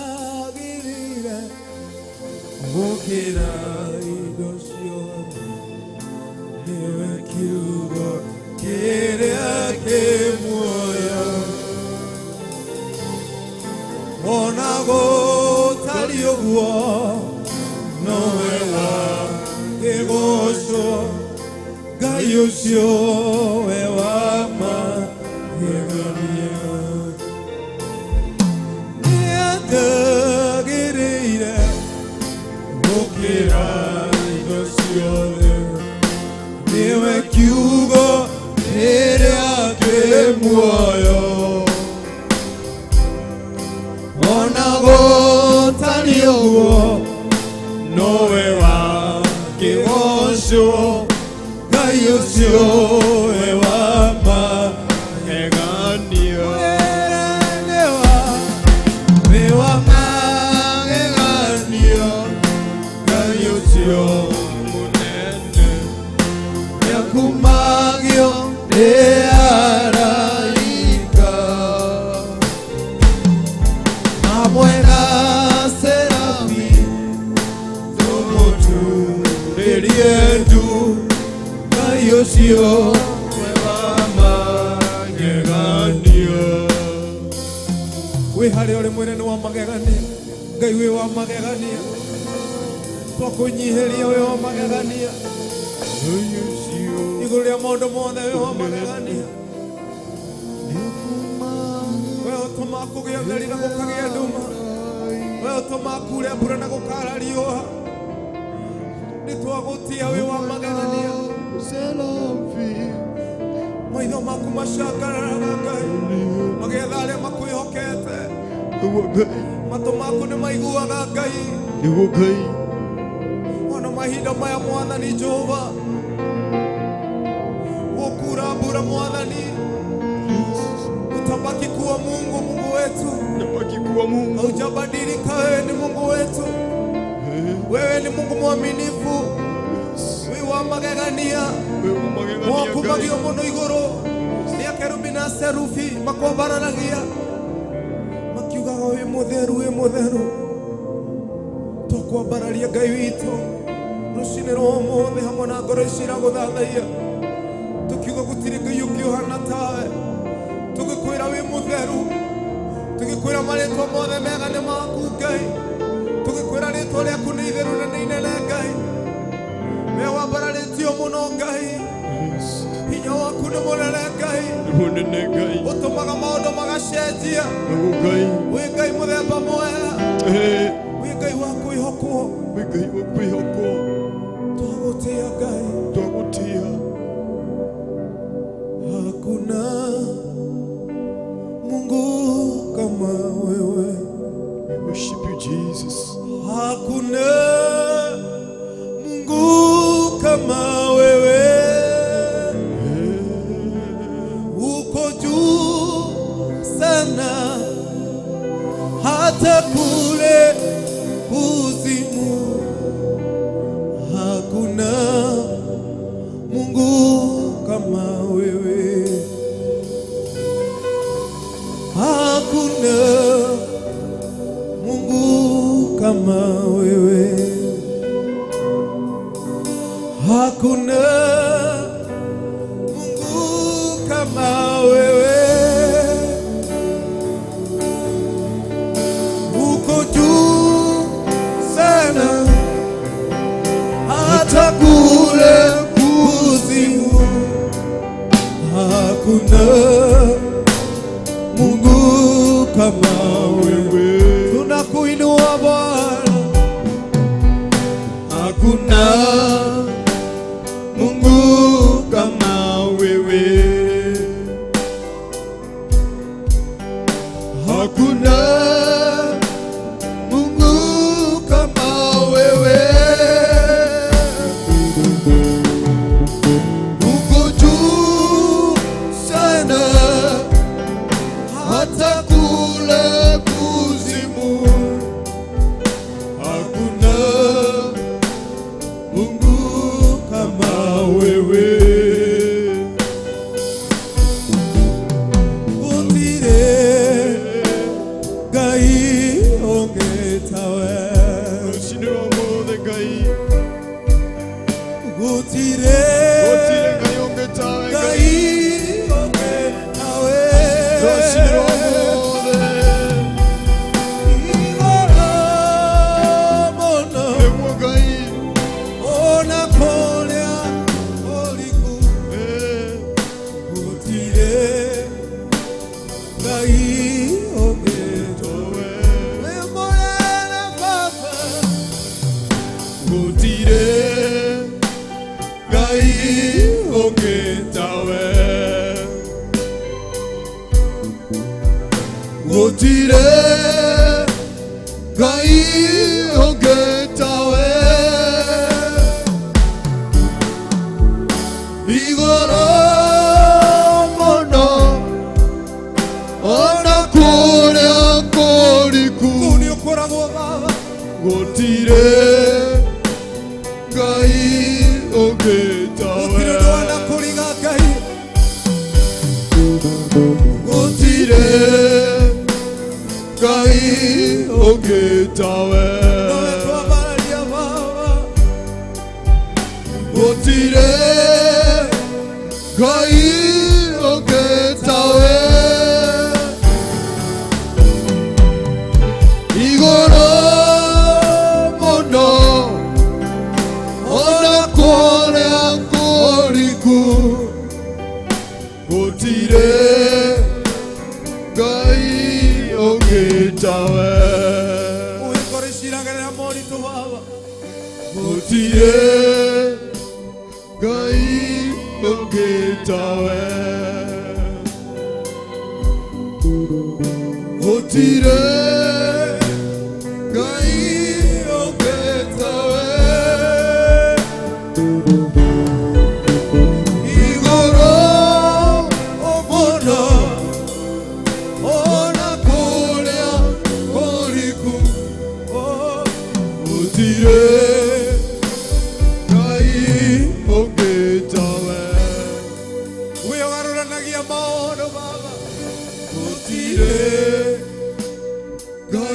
[SPEAKER 4] nĩanjagĩrĩire gũkĩra indo ciothe nĩwe kiugo kĩrĩa kĩ muoyo ona gũtariĩ ũguo nowe wakĩgocwo Ngai ũcio we wa magegania nĩanjagĩrĩire gũkĩra indo ciothe nĩwe kiugo kĩrĩa kĩ muoyo ona gũtariĩ ũguo nowe wakĩgocwo Ngai ũcio we wa magegania nĩ wa magegania Ngai ũcio mũnene nĩakumagio nĩ araika hamwe na serafi ũmũtuĩrie ndu Ngai ũcio we wa magegania wĩ harĩa ũrĩ mũnene wa magegania Ngai wĩ wa magegania twakũnyihĩria wĩ wa magegania igũrũ rĩa maũndũ mothe wĩ wa magegania we ũtũmaga kũgĩe ũtheri na gũkagĩa nduma we ũtũmaga kuure mbura na gũkara riũa nĩtwagũtia wĩ wa magegania maitho maku macangararaga Ngai magetha arĩa makwĩhokete matũ maku nĩ maiguaga Ngai
[SPEAKER 5] nĩguo Ngai
[SPEAKER 4] ona mahinda maya Mwathani Jehova gũkura mbura Mwathani utabaki kuwa Mungu wetu
[SPEAKER 5] utabaki kuwa Mungu
[SPEAKER 4] haujabadilika wewe ni Mungu wetu wewe ni Mungu mwaminifu wewe wa magegania wakumagio mũno igũrũ nĩ akerubi na serufi makwambaranagia makiugaga wĩ mutheru wi mutheru tukwambararia Ngai witũ rũcinĩ rwa ũmũthĩ hamwe na ngoro icira gũthathaiya tukiuga gũtirĩ Ngai ũngĩ ũhana tawe tũgĩkwĩra wi mutheru tũgĩkwĩra marĩtwa mothe mega nĩ maku Ngai tũgĩkwĩra rĩtwa rĩaku nĩ itheru na nĩ inene Ngai we wambararĩtio mũno Ngai hinya waku nĩ mũnene Ngai ũtũmaga maũndũ magacenjia wĩ Ngai mũthemba mwega wĩ Ngai wa kwĩhokwo twagũtĩĩa Ngai hakuna Mungu kama wewe.
[SPEAKER 5] We worship you, Jesus.
[SPEAKER 4] Hakuna Mungu kama wewe. Uko juu sana hata kule kuzimu. Hakuna Mungu kama wewe. Hakuna Mungu kama wewe. Hakuna Mungu kama wewe. Uko juu sana hata kule kuzimu. Hakuna Mungu kama wewe. Tunakuinua Bwana. Hakuna Mungu kama wewe. Hakuna Mungu kama wewe. Uko juu sana hata kule kuzimu. Hakuna Mungu kama wewe. Gũtirĩ Ngai ũngĩ tawe.
[SPEAKER 5] Rũcinĩ rwa ũmũthĩ Ngai
[SPEAKER 4] Gũtirĩ
[SPEAKER 5] Ngai ũngĩ tawe.
[SPEAKER 4] Ngai ũngĩ tawe.
[SPEAKER 5] Rũcinĩ rwa ũmũthĩ
[SPEAKER 4] Igũrũ mũno
[SPEAKER 5] nĩguo Ngai
[SPEAKER 4] ona kũrĩa ũriku. Gũtirĩ Ngai ũngĩ tawe. Wĩ mũnene Baba.
[SPEAKER 5] gũtirĩ Ngai ũngĩ tawe. Gũtirĩ Ngai ũngĩ tawe. Igũrũ mũno ona kũrĩa kũriku.
[SPEAKER 4] Kũu nĩ ũkoragwo Baba.
[SPEAKER 5] Gũtirĩ Ngai ũngĩ tawe.
[SPEAKER 4] Gũtirĩ ũndũ wanakũriga Ngai.
[SPEAKER 5] Gũtirĩ Ngai ũngĩ tawe.
[SPEAKER 4] Nowe twambararia Baba.
[SPEAKER 5] Gũtirĩ Ngai ũngĩ tawe. Igũrũ mũno ona kũrĩa kũriku. Gũtirĩ Ngai ũngĩ tawe.
[SPEAKER 4] Ũgĩkorwo iciragĩrĩra moritũ Baba.
[SPEAKER 5] Gũtirĩ Ngai ũngĩ tawe. Gũtirĩ Ngai ũngĩ tawe. Igũrũ mũno ona kũrĩa kũriku. Gũtirĩ Ngai ũngĩ tawe.
[SPEAKER 4] Wĩgarũranagia maũndũ Baba.
[SPEAKER 5] Gũtirĩ Ngai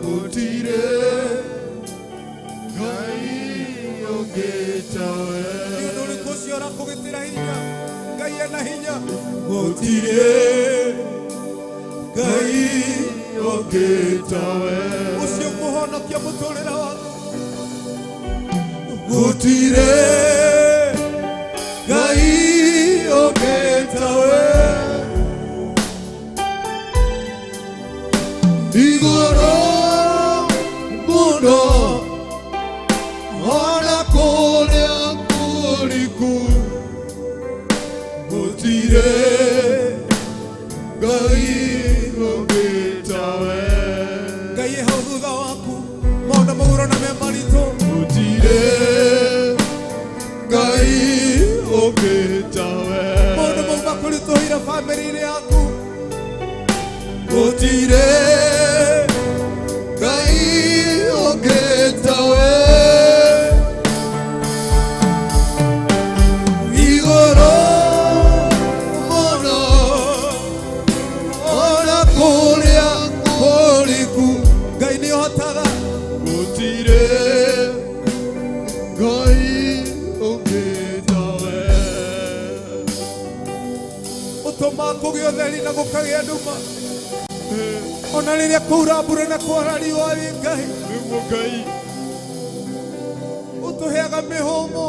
[SPEAKER 5] gutire Ngai ongetawe
[SPEAKER 4] Nuri kuciora kugitira hinya Ngai ena hinya gutire Ngai
[SPEAKER 5] ongetawe
[SPEAKER 4] ucio kuhonokia muturira waku
[SPEAKER 5] gutire Ngai ongetawe igoro muno ona kuria kuriku gutire Ngai ongetawe
[SPEAKER 4] Ngai hau thutha waku maundu mauro na me marito
[SPEAKER 5] gutire Ngai ongetawe
[SPEAKER 4] maundu mau makurituhire family yaku
[SPEAKER 5] gutire Ngai ongetawe igoro muno ona kuria kuriku
[SPEAKER 4] Ngai ni hotaga
[SPEAKER 5] gutire Ngai ongetawe
[SPEAKER 4] utuma kugia utheri na gukagia nduma ona riria kuura mbura na kwara riũa wi Ngai
[SPEAKER 5] nĩguo Ngai
[SPEAKER 4] utuheaga mihumo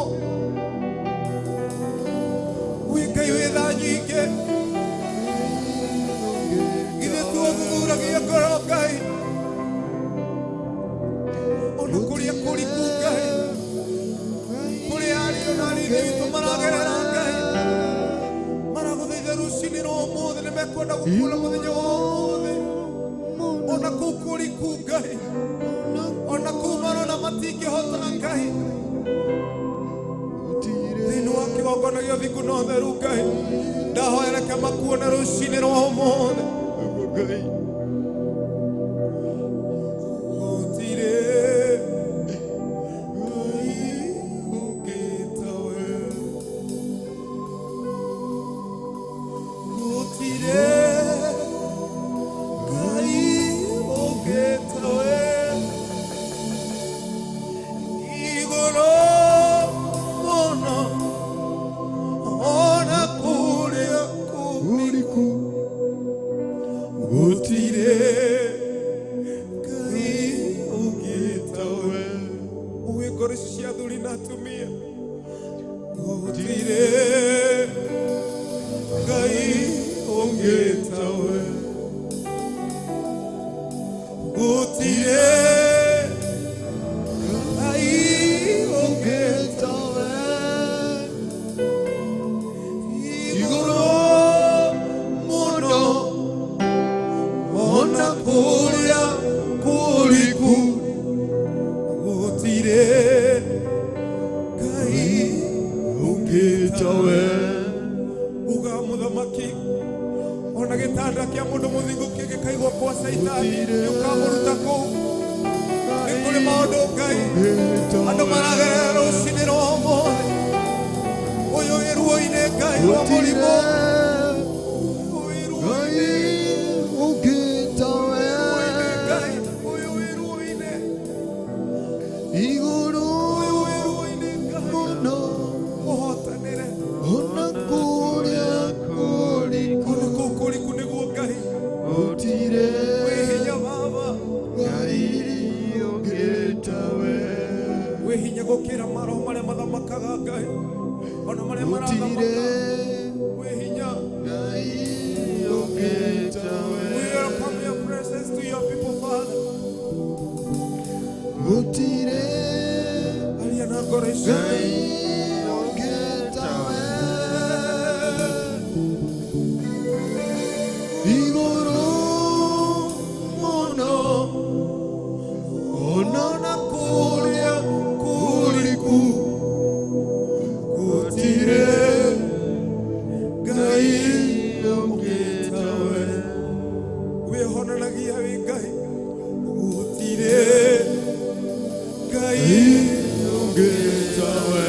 [SPEAKER 4] wi Ngai wi tha nyingĩ githĩ tuothuthuragia ngoro Ngai ona kũrĩa kũriku Ngai kũrĩa ariũ na arĩithi witũ maragerera Ngai maragũthaitha rũcinĩ rwa ũmũthĩ nĩ mekwenda gũkuona mũthenya wa ũmũthĩ ona kũu kũriku Ngai ona kũu marona matingĩhota Ngai thĩinĩ wa kĩgongona gĩa ũthingu na ũtheru Ngai ndahoya reke makuone rũcinĩ rwa ũmũthĩ
[SPEAKER 5] nĩguo Ngai
[SPEAKER 4] gũtirĩ Ngai ũngĩtawe gũtirĩ Ngai ũngĩtawe igũrũ mũno ona kũrĩa kũriku gũtirĩ Ngai ũngĩtawe uĩ ngoro ici cia athuri na atumia gũtirĩ Ngai ũngĩtawe gũtirĩ Ngai ũngĩtawe igũrũ mũno ona kũrĩa kũriku gũtirĩ Ngai
[SPEAKER 5] ongetawe
[SPEAKER 4] uga mũthamaki ona gĩtanda kĩa mũndũ mũthingu kĩngĩkaigwo kwa Saitani nĩũkamũruta kũu nĩ kũrĩ maũndũ Ngai andũ maragerera rũcinĩ rwa ũmũthĩ ũyũ wĩ ruo-inĩ Ngai wa mũrimũ ũyũ wĩ
[SPEAKER 5] ongetawe
[SPEAKER 4] Ngai ũyũ wĩ ruo-inĩ
[SPEAKER 5] igũrũ
[SPEAKER 4] ũyũ wĩ ruo-inĩ Ngai
[SPEAKER 5] mũno
[SPEAKER 4] ũhotanĩre
[SPEAKER 5] ona kũrĩa kuriku
[SPEAKER 4] ona kũu kũriku nĩguo Ngai
[SPEAKER 5] gũtirĩ
[SPEAKER 4] wĩ hinya Baba
[SPEAKER 5] Ngai ongetawe
[SPEAKER 4] wĩ hinya gũkĩra maroho marĩa mathamakaga Ngai ona marĩa
[SPEAKER 5] gũtirĩ
[SPEAKER 4] marathamaka wĩ hinya
[SPEAKER 5] Ngai ongetawe
[SPEAKER 4] we welcome your presence to your people Father
[SPEAKER 5] gũtirĩ
[SPEAKER 4] aria na ngoro icio
[SPEAKER 5] Ngai ongetawe igũrũ mũno ona kũrĩa kuriku gũtirĩ Ngai ongetawe
[SPEAKER 4] wĩhonanagia wĩ Ngai gũtirĩ Ngai
[SPEAKER 5] ongetawe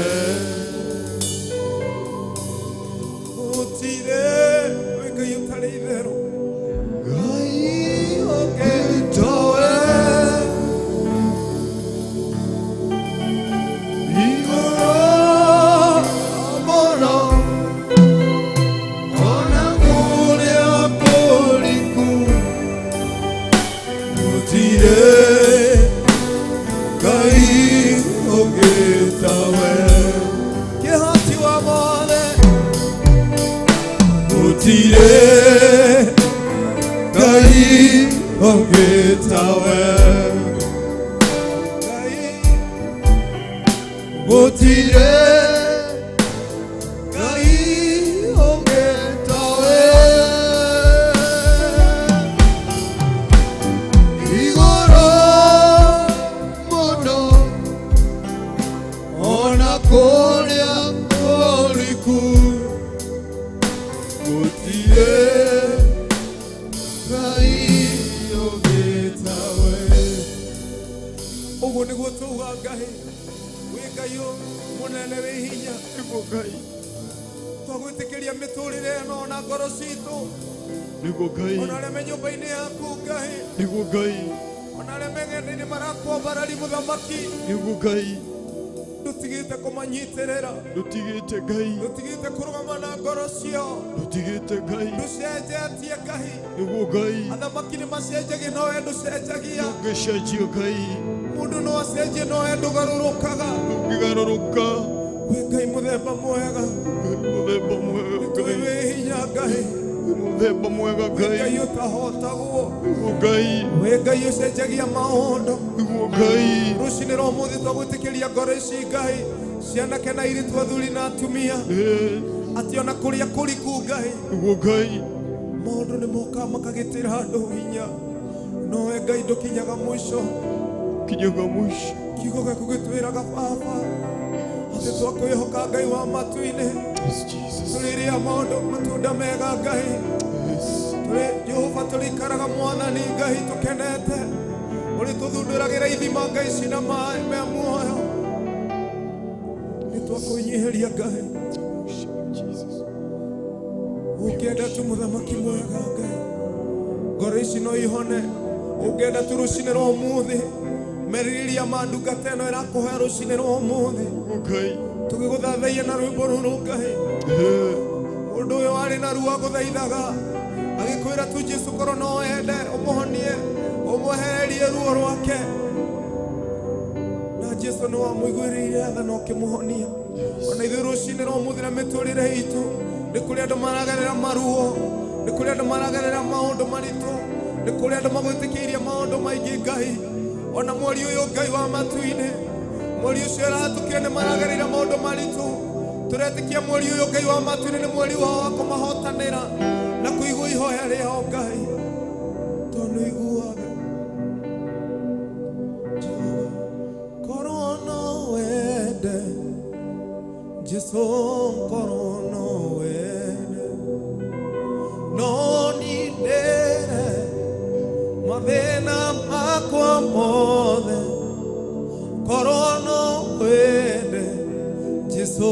[SPEAKER 5] tawe gutire ngai onge tawe igoro muno ona kuria kuriku gutire ngai onge tawe.
[SPEAKER 4] Uguo niguo tuga Ngai wi Ngai munene wi hinya
[SPEAKER 5] Niguo Ngai,
[SPEAKER 4] twagwitikiria miturire ino na ngoro citu
[SPEAKER 5] niguo Ngai,
[SPEAKER 4] ona arĩa me nyũmba-inĩ yaku Ngai
[SPEAKER 5] niguo Ngai,
[SPEAKER 4] ona arĩa me ng'enda-inĩ marakwambarari mũthamaki
[SPEAKER 5] niguo Ngai,
[SPEAKER 4] ndutigite kũmanyitirĩra
[SPEAKER 5] ndutigite Ngai,
[SPEAKER 4] ndutigite kũrũgama na ngoro ciao
[SPEAKER 5] ndutigite Ngai,
[SPEAKER 4] nducenjetie Ngai
[SPEAKER 5] niguo Ngai,
[SPEAKER 4] athamaki nĩ macenjagia no we nducenjagia
[SPEAKER 5] ndugicenjio Ngai,
[SPEAKER 4] mũndũ no acenjie no we ndũgarũrũkaga
[SPEAKER 5] ndũngĩgarũrũka
[SPEAKER 4] wĩ Ngai mũthemba mwega
[SPEAKER 5] mũthemba mwega
[SPEAKER 4] tũĩ
[SPEAKER 5] Ngai,
[SPEAKER 4] wĩ hinya Ngai
[SPEAKER 5] mũthemba mwega
[SPEAKER 4] wĩ Ngai
[SPEAKER 5] Ngai,
[SPEAKER 4] ũtahotagwo
[SPEAKER 5] niguo Ngai,
[SPEAKER 4] wĩ Ngai ũcenjagia maũndũ
[SPEAKER 5] niguo Ngai,
[SPEAKER 4] rũcinĩ rwa ũmũthĩ twagwĩtĩkĩria ngoro ici Ngai cianake na airĩtu athuri na atumia atĩ ona kũrĩa kũriku Ngai
[SPEAKER 5] niguo Ngai,
[SPEAKER 4] maũndũ nĩ mokaga makagĩtĩra andũ hinya no we Ngai ndũkinyaga mũico
[SPEAKER 5] kinyaga mũico.
[SPEAKER 4] kiugo gĩaku gĩtwĩraga Baba atĩ twakwĩhoka Ngai wa matu-inĩ
[SPEAKER 5] Yes, Jesus.
[SPEAKER 4] tũrĩrĩa maũndũ matunda mega Ngai
[SPEAKER 5] Yes.
[SPEAKER 4] tũrĩ Jehova tũrĩikaraga Mwathani Ngai tũkenete ũrĩ tũthundũragĩra ithima Ngai cina maĩ me muoyo nĩ twakwĩnyihĩria Ngai
[SPEAKER 5] Jesus.
[SPEAKER 4] ũngĩenda tu mũthamaki mwega Ngai ngoro ici no ihone ũngĩenda tu rũcinĩ rwa ũmũthĩ merirĩria ma ndungata ĩno ĩrakũhe rũcinĩ rwa ũmũthĩ
[SPEAKER 5] Niguo Ngai,
[SPEAKER 4] tũgĩgũthathaiya na rwĩmbo rũrũ Ngai mũndũ ũyũ warĩ na ruo agũthaithaga agĩkwĩra tu Jesu korwo no wende ũmũhonie ũmwehererie ruo rwake na Jesu nĩ wamũiguĩrĩire tha na ũkĩmũhonia ona ithuĩ rũcinĩ rwa ũmũthĩ na mĩtũrĩre itũ nĩ kũrĩ andũ maragerera maruo nĩ kũrĩ andũ maragerera maũndũ maritũ nĩ kũrĩ andũ magwĩtĩkĩirie maũndũ maingĩ Ngai ona mweri ũyũ Ngai wa matu-inĩ mweri ũcio ũrahatũkire nĩ maragereire maũndũ maritũ tũretĩkia mweri ũyũ Ngai wa matu-inĩ nĩ mweri wao wa kũmahotanĩra na kũigua ihoya rĩao Ngai tondũ iguaga korwo no wende Jesu korwo no wende no nindere mathĩna makwa mothe korwo no wende Jesu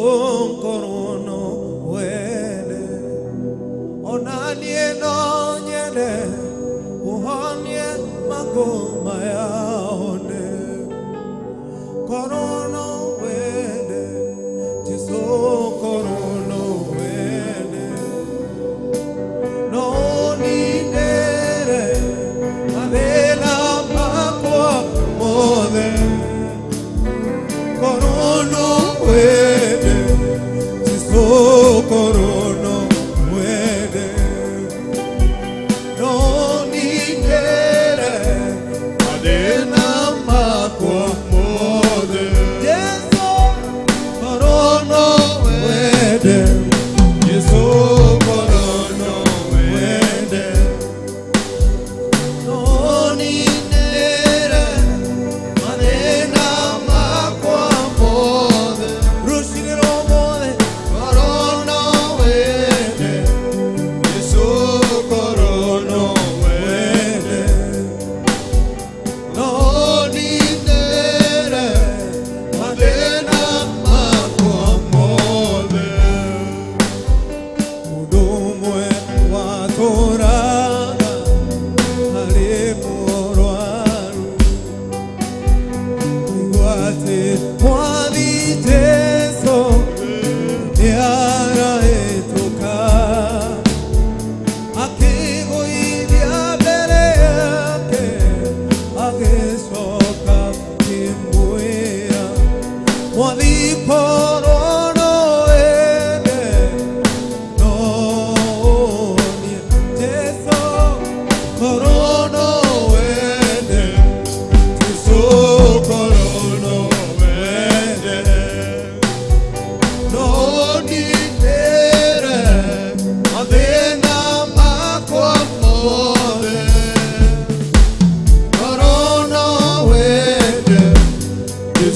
[SPEAKER 4] korwo no wende ona niĩ no nyende ũhonie magũma yaone korwo no wende Jesu korwo no wende no nindere mathĩna makwa mothe korwo no wende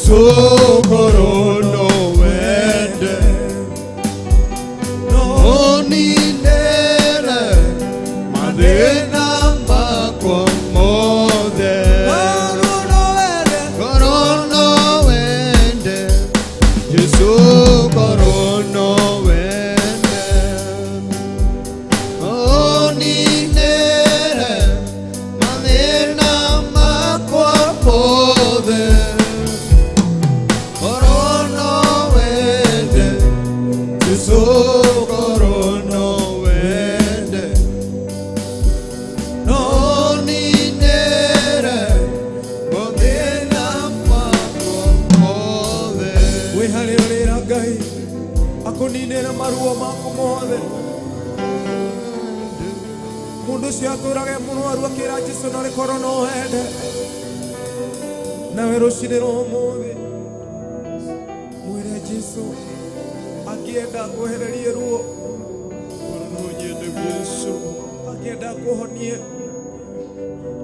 [SPEAKER 5] Jesu korono wende Oninere Madena makwa mothe Korono wende Jesu korono wende Oninere Madena makwa mothe Korono wende Jesu korono wende Oninere Madena makwa mothe
[SPEAKER 4] Wiharĩrĩra Ngai akũninĩre maruo maku mothe. Mũndũ ũcio atũrage mũrwaru akĩra Jesũ no rĩkorwo no wende nawe rũcinĩ rwa ũmũthĩ mwĩre Jesũ angĩenda kwehererie ruo, angĩenda kũhonie,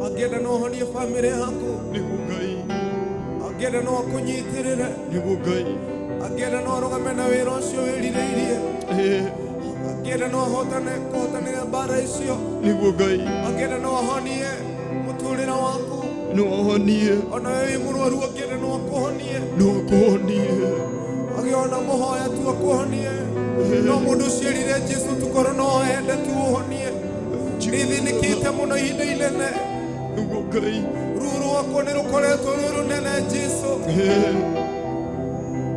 [SPEAKER 4] angĩenda no ahonie bamĩrĩ yaku, angĩenda no akũnyitĩrĩre, angĩenda no arũgame na wĩra ũcio wĩrirĩirie, angĩenda no kũhotanĩra mbara icio, angĩenda no ahonie mũtũrĩre waku, ona we wĩ mũrwaru angĩenda no akũhonie, agĩona mũhoya tu akũhonie. No mũndũ ũcio erire Jesũ tukorwo no ende tu ũhonie, nĩthĩnĩkĩte mũno ihinda inene, ruo rwakwa nĩ rũkoretwo rwĩ rũnene Jesũ.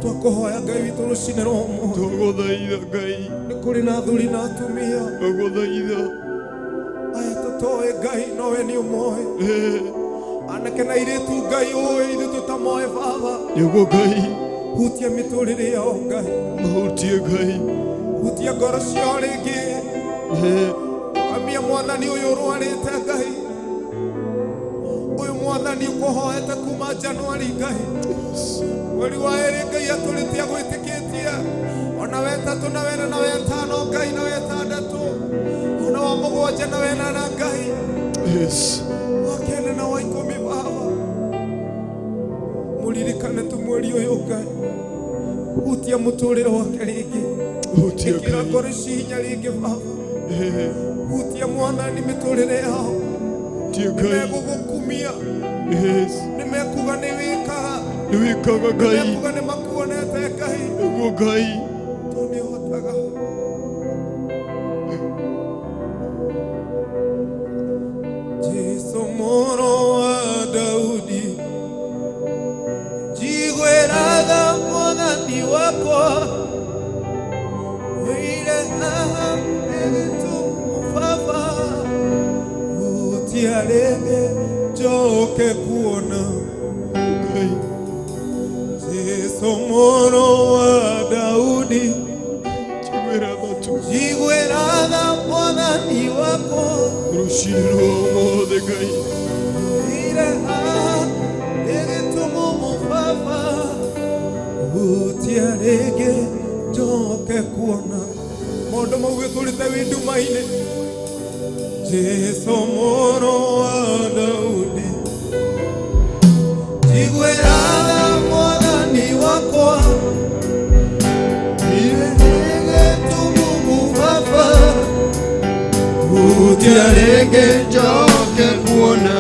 [SPEAKER 4] Twakũhoya Ngai witũ rũcinĩ rwa ũmũthĩ, nĩ kũrĩ na athuri na atumia aya tũtoĩ Ngai no we nĩ ũmoĩ, anake na airĩtu Ngai ũĩ ithuĩ tũtamoĩ Baba. Hutia mĩtũrĩre yao Ngai, hutia ngoro ciao rĩngĩ, amia mwathani ũyũ ũrwarĩte Ngai, ũyũ mwathani ũkũhoete kuma Januari Ngai, mweri wa ĩrĩ Ngai atũrĩte agwĩtĩkĩtie, ona wetatũ na wena na wetano Ngai na wetandatũ, ona wa mũgwanja na wenana Ngai, wa kenda na wa ikũmi Baba, mũririkane tu mweri ũyũ Ngai, hutia mũtũrĩre wake rĩngĩ, ĩkĩra ngoro ici hinya rĩngĩ Baba, hutia mwathani mĩtũrĩre yao, nĩmegũgũkumia, nĩmekuga nĩ wĩkaga, nĩmekuga nĩ makuonete Ngai, tondũ nĩ ũhotaga. Jesũ mũrũ wa Daudi, njiguĩraga mwathani wakwa, wĩire haha nĩgĩtũmũ Baba, hutia rĩngĩ njoke kuona. Jesũ mũrũ wa Daudi, njiguĩraga mwathani wakwa, wĩire haha nĩgĩtũmũ Baba, hutia rĩngĩ njoke kuona. Maũndũ mau gĩtũrĩte wĩ nduma-inĩ. Jesũ mũrũ wa Daudi, njiguĩraga mwathani wakwa, wĩire nĩgĩtũmũ Baba, hutia rĩngĩ njoke kuona.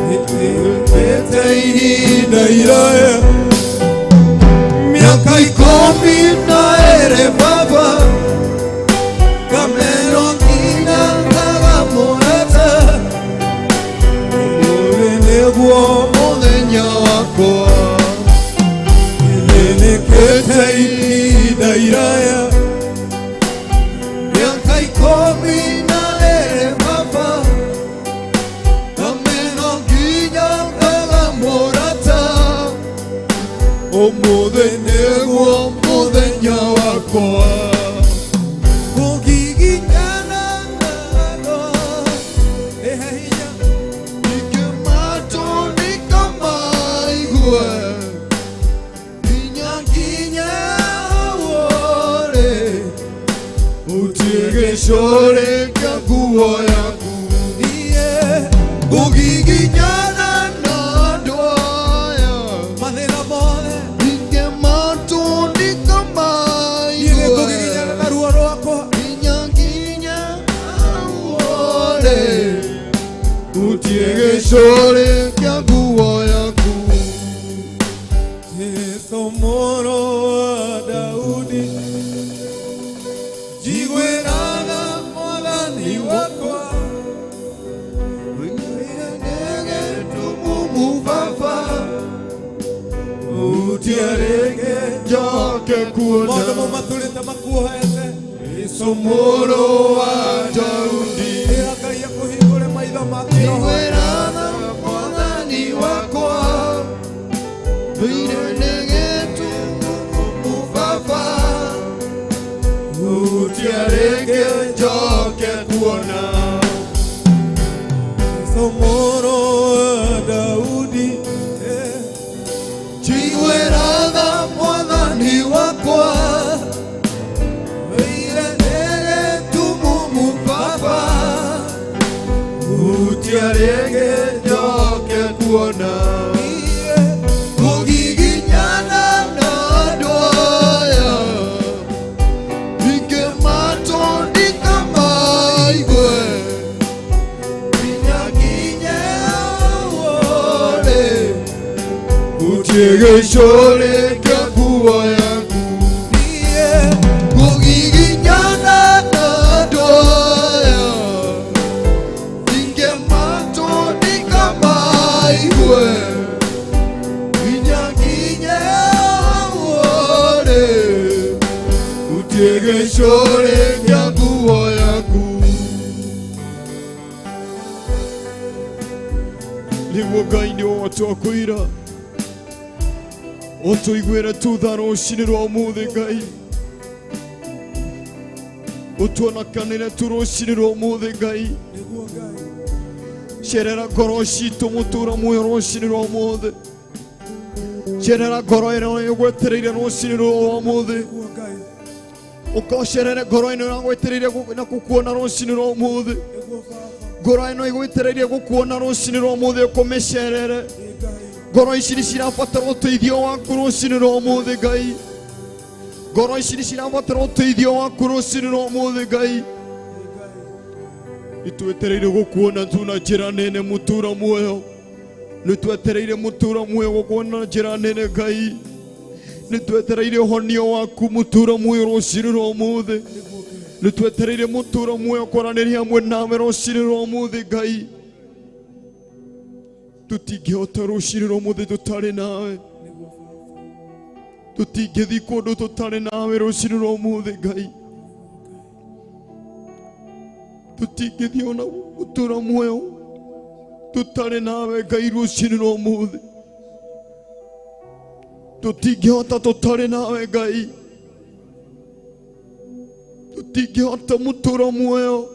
[SPEAKER 4] Nĩtwĩte ihinda iraya, miaka 12 Baba, kameno nginya ngagamũrata, ũmũthĩ nĩguo mũthenya wakwa, nĩthĩnĩkĩte ihinda iraya, miaka 12 Baba, kameno nginya ngagamũrata, ũmũthĩ nĩguo mũthenya wakwa. Kũgiginyana nado nĩ hinya, ningĩ matũ nĩkamaigua, nginya wore, hutie gĩcore kĩa nguo yaku. Kũgiginyana na andũ aya
[SPEAKER 5] kĩa nguo yaku.
[SPEAKER 4] Yesu mũrũ wa Daudi, njiguĩraga Mwathani wakwa,
[SPEAKER 5] utiarĩke njoke kuona.
[SPEAKER 4] Maũndũ mau matũrĩte makuohete.
[SPEAKER 5] Yesu mũrũ wa Daudi,
[SPEAKER 4] Ĩra Ngai akũhingũre maitho ma kĩroho.
[SPEAKER 5] njiguĩraga Mwathani wakwa, ndũire gĩtumumu baba, utiarĩke njoke kuona.
[SPEAKER 4] Yesu mũrũ wa Daudi,
[SPEAKER 5] njiguĩraga Mwathani wakwa, ndũire gĩtumumu baba, utiarĩke njoke kuona. Kũgiginyana na andũ aya, ingĩmatũndĩka maigwe, nginyaginye wone, utie gĩcũrĩ kĩa nguo yaku. Kũgiginyana na andũ aya, ingĩmatũndĩka maigwe, nginyaginye wone, utie gĩcũrĩ kĩa nguo yaku. Nĩguo Ngai nĩ watwakwĩra ũtũiguĩre tutha rũciinĩ rwa ũmũthĩ. Ngai ũtuonakanĩre tu rũciinĩ rwa ũmũthĩ. Ngai
[SPEAKER 4] nĩguo Ngai
[SPEAKER 5] cerera ngoro citũ mũtũũra muoyo rũciinĩ rwa ũmũthĩ. Cerera ngoro ĩno ĩgwetereire rũciinĩ rwa ũmũthĩ.
[SPEAKER 4] nĩguo Ngai
[SPEAKER 5] Ũkocerere ngoro ĩno ĩgwetereire na gũkuona rũciinĩ rwa ũmũthĩ.
[SPEAKER 4] nĩguo Baba
[SPEAKER 5] Ngoro ĩno ĩgwetereire gũkuona rũciinĩ rwa ũmũthĩ, ũkũmĩcerere.
[SPEAKER 4] ĩ Ngai
[SPEAKER 5] Ngoro ici nĩ cirabatara ũteithio waku rũciinĩ rwa ũmũthĩ. Ngai ngoro ici nĩ cirabatara ũteithio waku rũciinĩ rwa ũmũthĩ. Ngai nĩtwetereire gũkuona tu na njĩra nene mũtũũra muoyo. Nĩtwetereire mũtũũra muoyo gũkuona na njĩra nene. Ngai nĩtwetereire ũhonio waku mũtũũra muoyo rũciinĩ rwa ũmũthĩ. Nĩtwetereire mũtũũra muoyo kwaranĩria hamwe nawe rũciinĩ rwa ũmũthĩ. Ngai tũtingĩhota rũciinĩ rwa ũmũthĩ tũtarĩ nawe. Tũtingĩthiĩ kũndũ tũtarĩ nawe rũciinĩ rwa ũmũthĩ. Ngai tũtingĩthiĩ ona gũtũũra muoyo tũtarĩ nawe. Ngai rũciinĩ rwa ũmũthĩ tũtingĩhota tũtarĩ nawe. Ngai tũtingĩhota mũtũũra muoyo.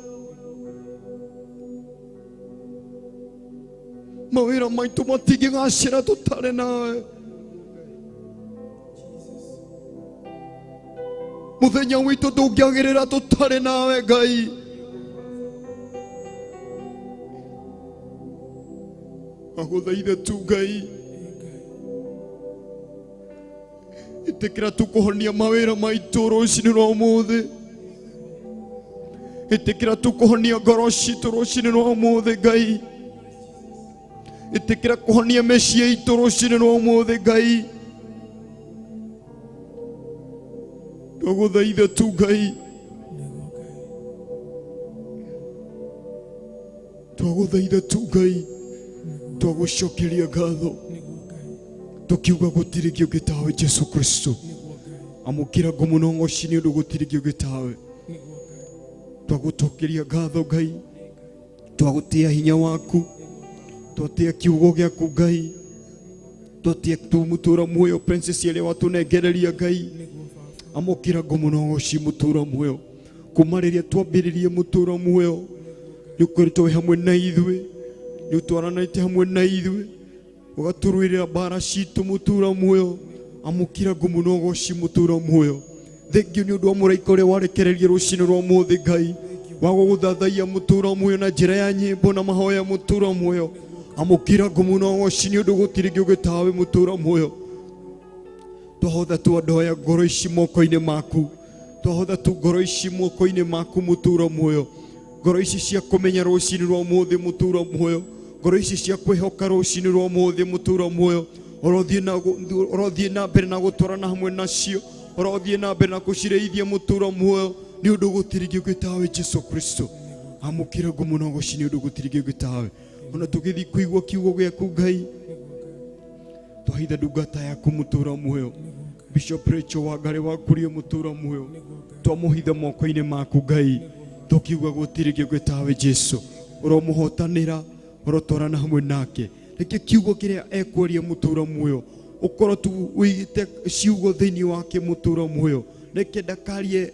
[SPEAKER 5] Mawĩra maitũ matingĩgacĩra tũtarĩ nawe. Mũthenya witũ ndũngĩagĩrĩra tũtarĩ nawe. Ngai agũthaithe tu. Ngai ĩtĩkĩra tu kũhonia mawĩra maitũ rũciinĩ rwa ũmũthĩ. Ĩtĩkĩra tu kũhonia ngoro citũ rũciinĩ rwa ũmũthĩ. Ngai ĩtĩkĩra kũhonia mĩciĩ itũ rũciinĩ rwa ũmũthĩ. Ngai twagũthaitha tu. Ngai twagũthaitha tu. Ngai twagũcokeria ngatho tukiuga gũtirĩ kĩngĩ ũngĩ tawe Jesu Kristo. Amũkĩra ngũmũnongoci nĩ ũndũ gũtirĩ kĩngĩ ũngĩ tawe. Twagũcokeria ngatho Ngai, twagũtĩa hinya waku, twatĩa kiugo gĩaku Ngai, twatĩa tu mũtũũra muoyo princess ĩrĩa watũnengereria Ngai. Amũkĩra ngũmũnongoci mũtũũra muoyo kuma rĩrĩa twambĩrĩrie mũtũũra muoyo. Nĩũkoretwo wĩ hamwe na ithuĩ, nĩũtwaranĩte hamwe na ithuĩ, ũgatũrũĩrĩra mbara citũ mũtũũra muoyo. Amũkĩra ngũmũnongoci mũtũũra muoyo. Thengio nĩ ũndũ wa mũraika ũrĩa warekereria rũciinĩ rwa ũmũthĩ Ngai, wa gũgũthathaiya mũtũũra muoyo na njĩra ya nyĩmbo na mahoya mũtũũra muoyo. Amũkĩra ngũmũnongoci nĩ ũndũ gũtirĩ kĩngĩ ũngĩ tawe mũtũũra muoyo. Twahotha tu andũ aya ngoro ici moko-inĩ maku, twahotha tu ngoro ici moko-inĩ maku mũtũũra muoyo. Ngoro ici cia kũmenya rũciinĩ rwa ũmũthĩ mũtũũra muoyo ngoro ici cia kwihoka rucini rwa muthi mutura muoyo orothie na mbere na gutwarana hamwe nacio orothie na mbere na gucireithia mutura muoyo ni undu gutiringi gwitawe Jesu Kristo amukire ngumuno gucini undu gutiringi gwitawe ona tugithi kuigwa kiugo giaku Ngai twahitha ndungata yaku mutura muoyo Bishop Rachel Wangari wakurie mutura muoyo twamuhitha moko-ini maku Ngai tukiuga gutiringi gwitawe Jesu uromuhotanira urotwarana hamwe nake reke kiugo kiria ekwaria mutura muoyo ukorwo tu wigite ciugo thiini wake mutura muoyo reke ndakarie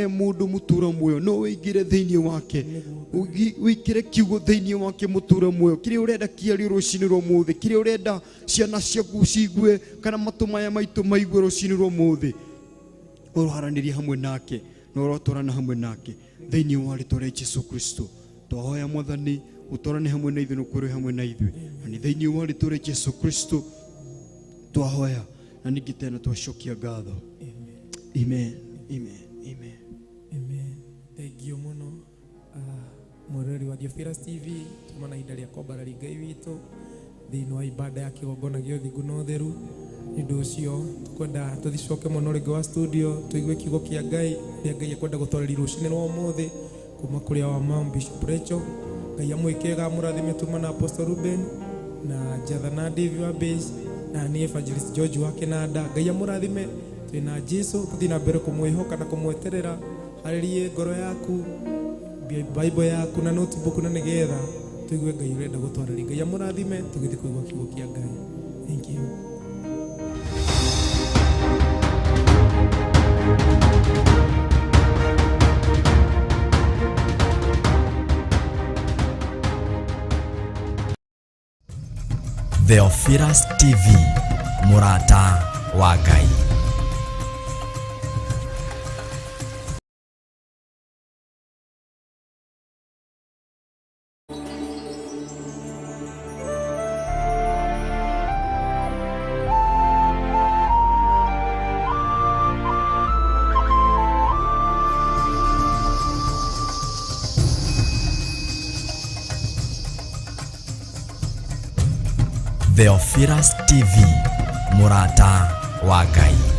[SPEAKER 5] mundu mutura muoyo no wigire thiini wake wikire kiugo thiini wake mutura muoyo kiria urenda kiario rucini rwa muthi kiria urenda ciana ciaku ciigue kana matu maya maitu maigue rucini rwa muthi uroharanirie hamwe nake na urotwarana hamwe nake thiini wa ritwa ria Jesu Kristo twahoya Mwathani utorane hamwe na ithuĩ nukuri hamwe na ithuĩ na ni thiini wa ritwa ria Jesu Kristo twahoya na ningi tena twacokia ngatho amen amen amen
[SPEAKER 4] amen. Thengio muno murori wa Theophilus TV tumana ihinda rĩa kwambarari Ngai witũ thĩinĩ wa ibada ya kĩgongona gĩa ũthingu na ũtheru nĩ ũndũ ũcio tũkwenda tũthicoke mũno rĩngĩ wa studio tũigue kiugo kĩa Ngai rĩrĩa Ngai ekwenda gũtwarĩria rũcinĩ rwa ũmũthĩ kuma kũrĩ wa Mam Bishop Rachel Ngai amwĩkĩrega mũrathime tumana Apostle Ruben na Jathana David wa Base na ni Evangelist George wa Kinanda Ngai amũrathime twina Jesu tuthi na mbere kumwihoka na kumweterera haririe ngoro yaku Bible yaku na notebook na nigetha tuigue Ngai urenda gutwarĩria Ngai amũrathime tugithi kuigua kiugo kĩa Ngai. Thank you.
[SPEAKER 1] Theophilus TV Murata wa Ngai. Theophilus TV Murata wa Ngai.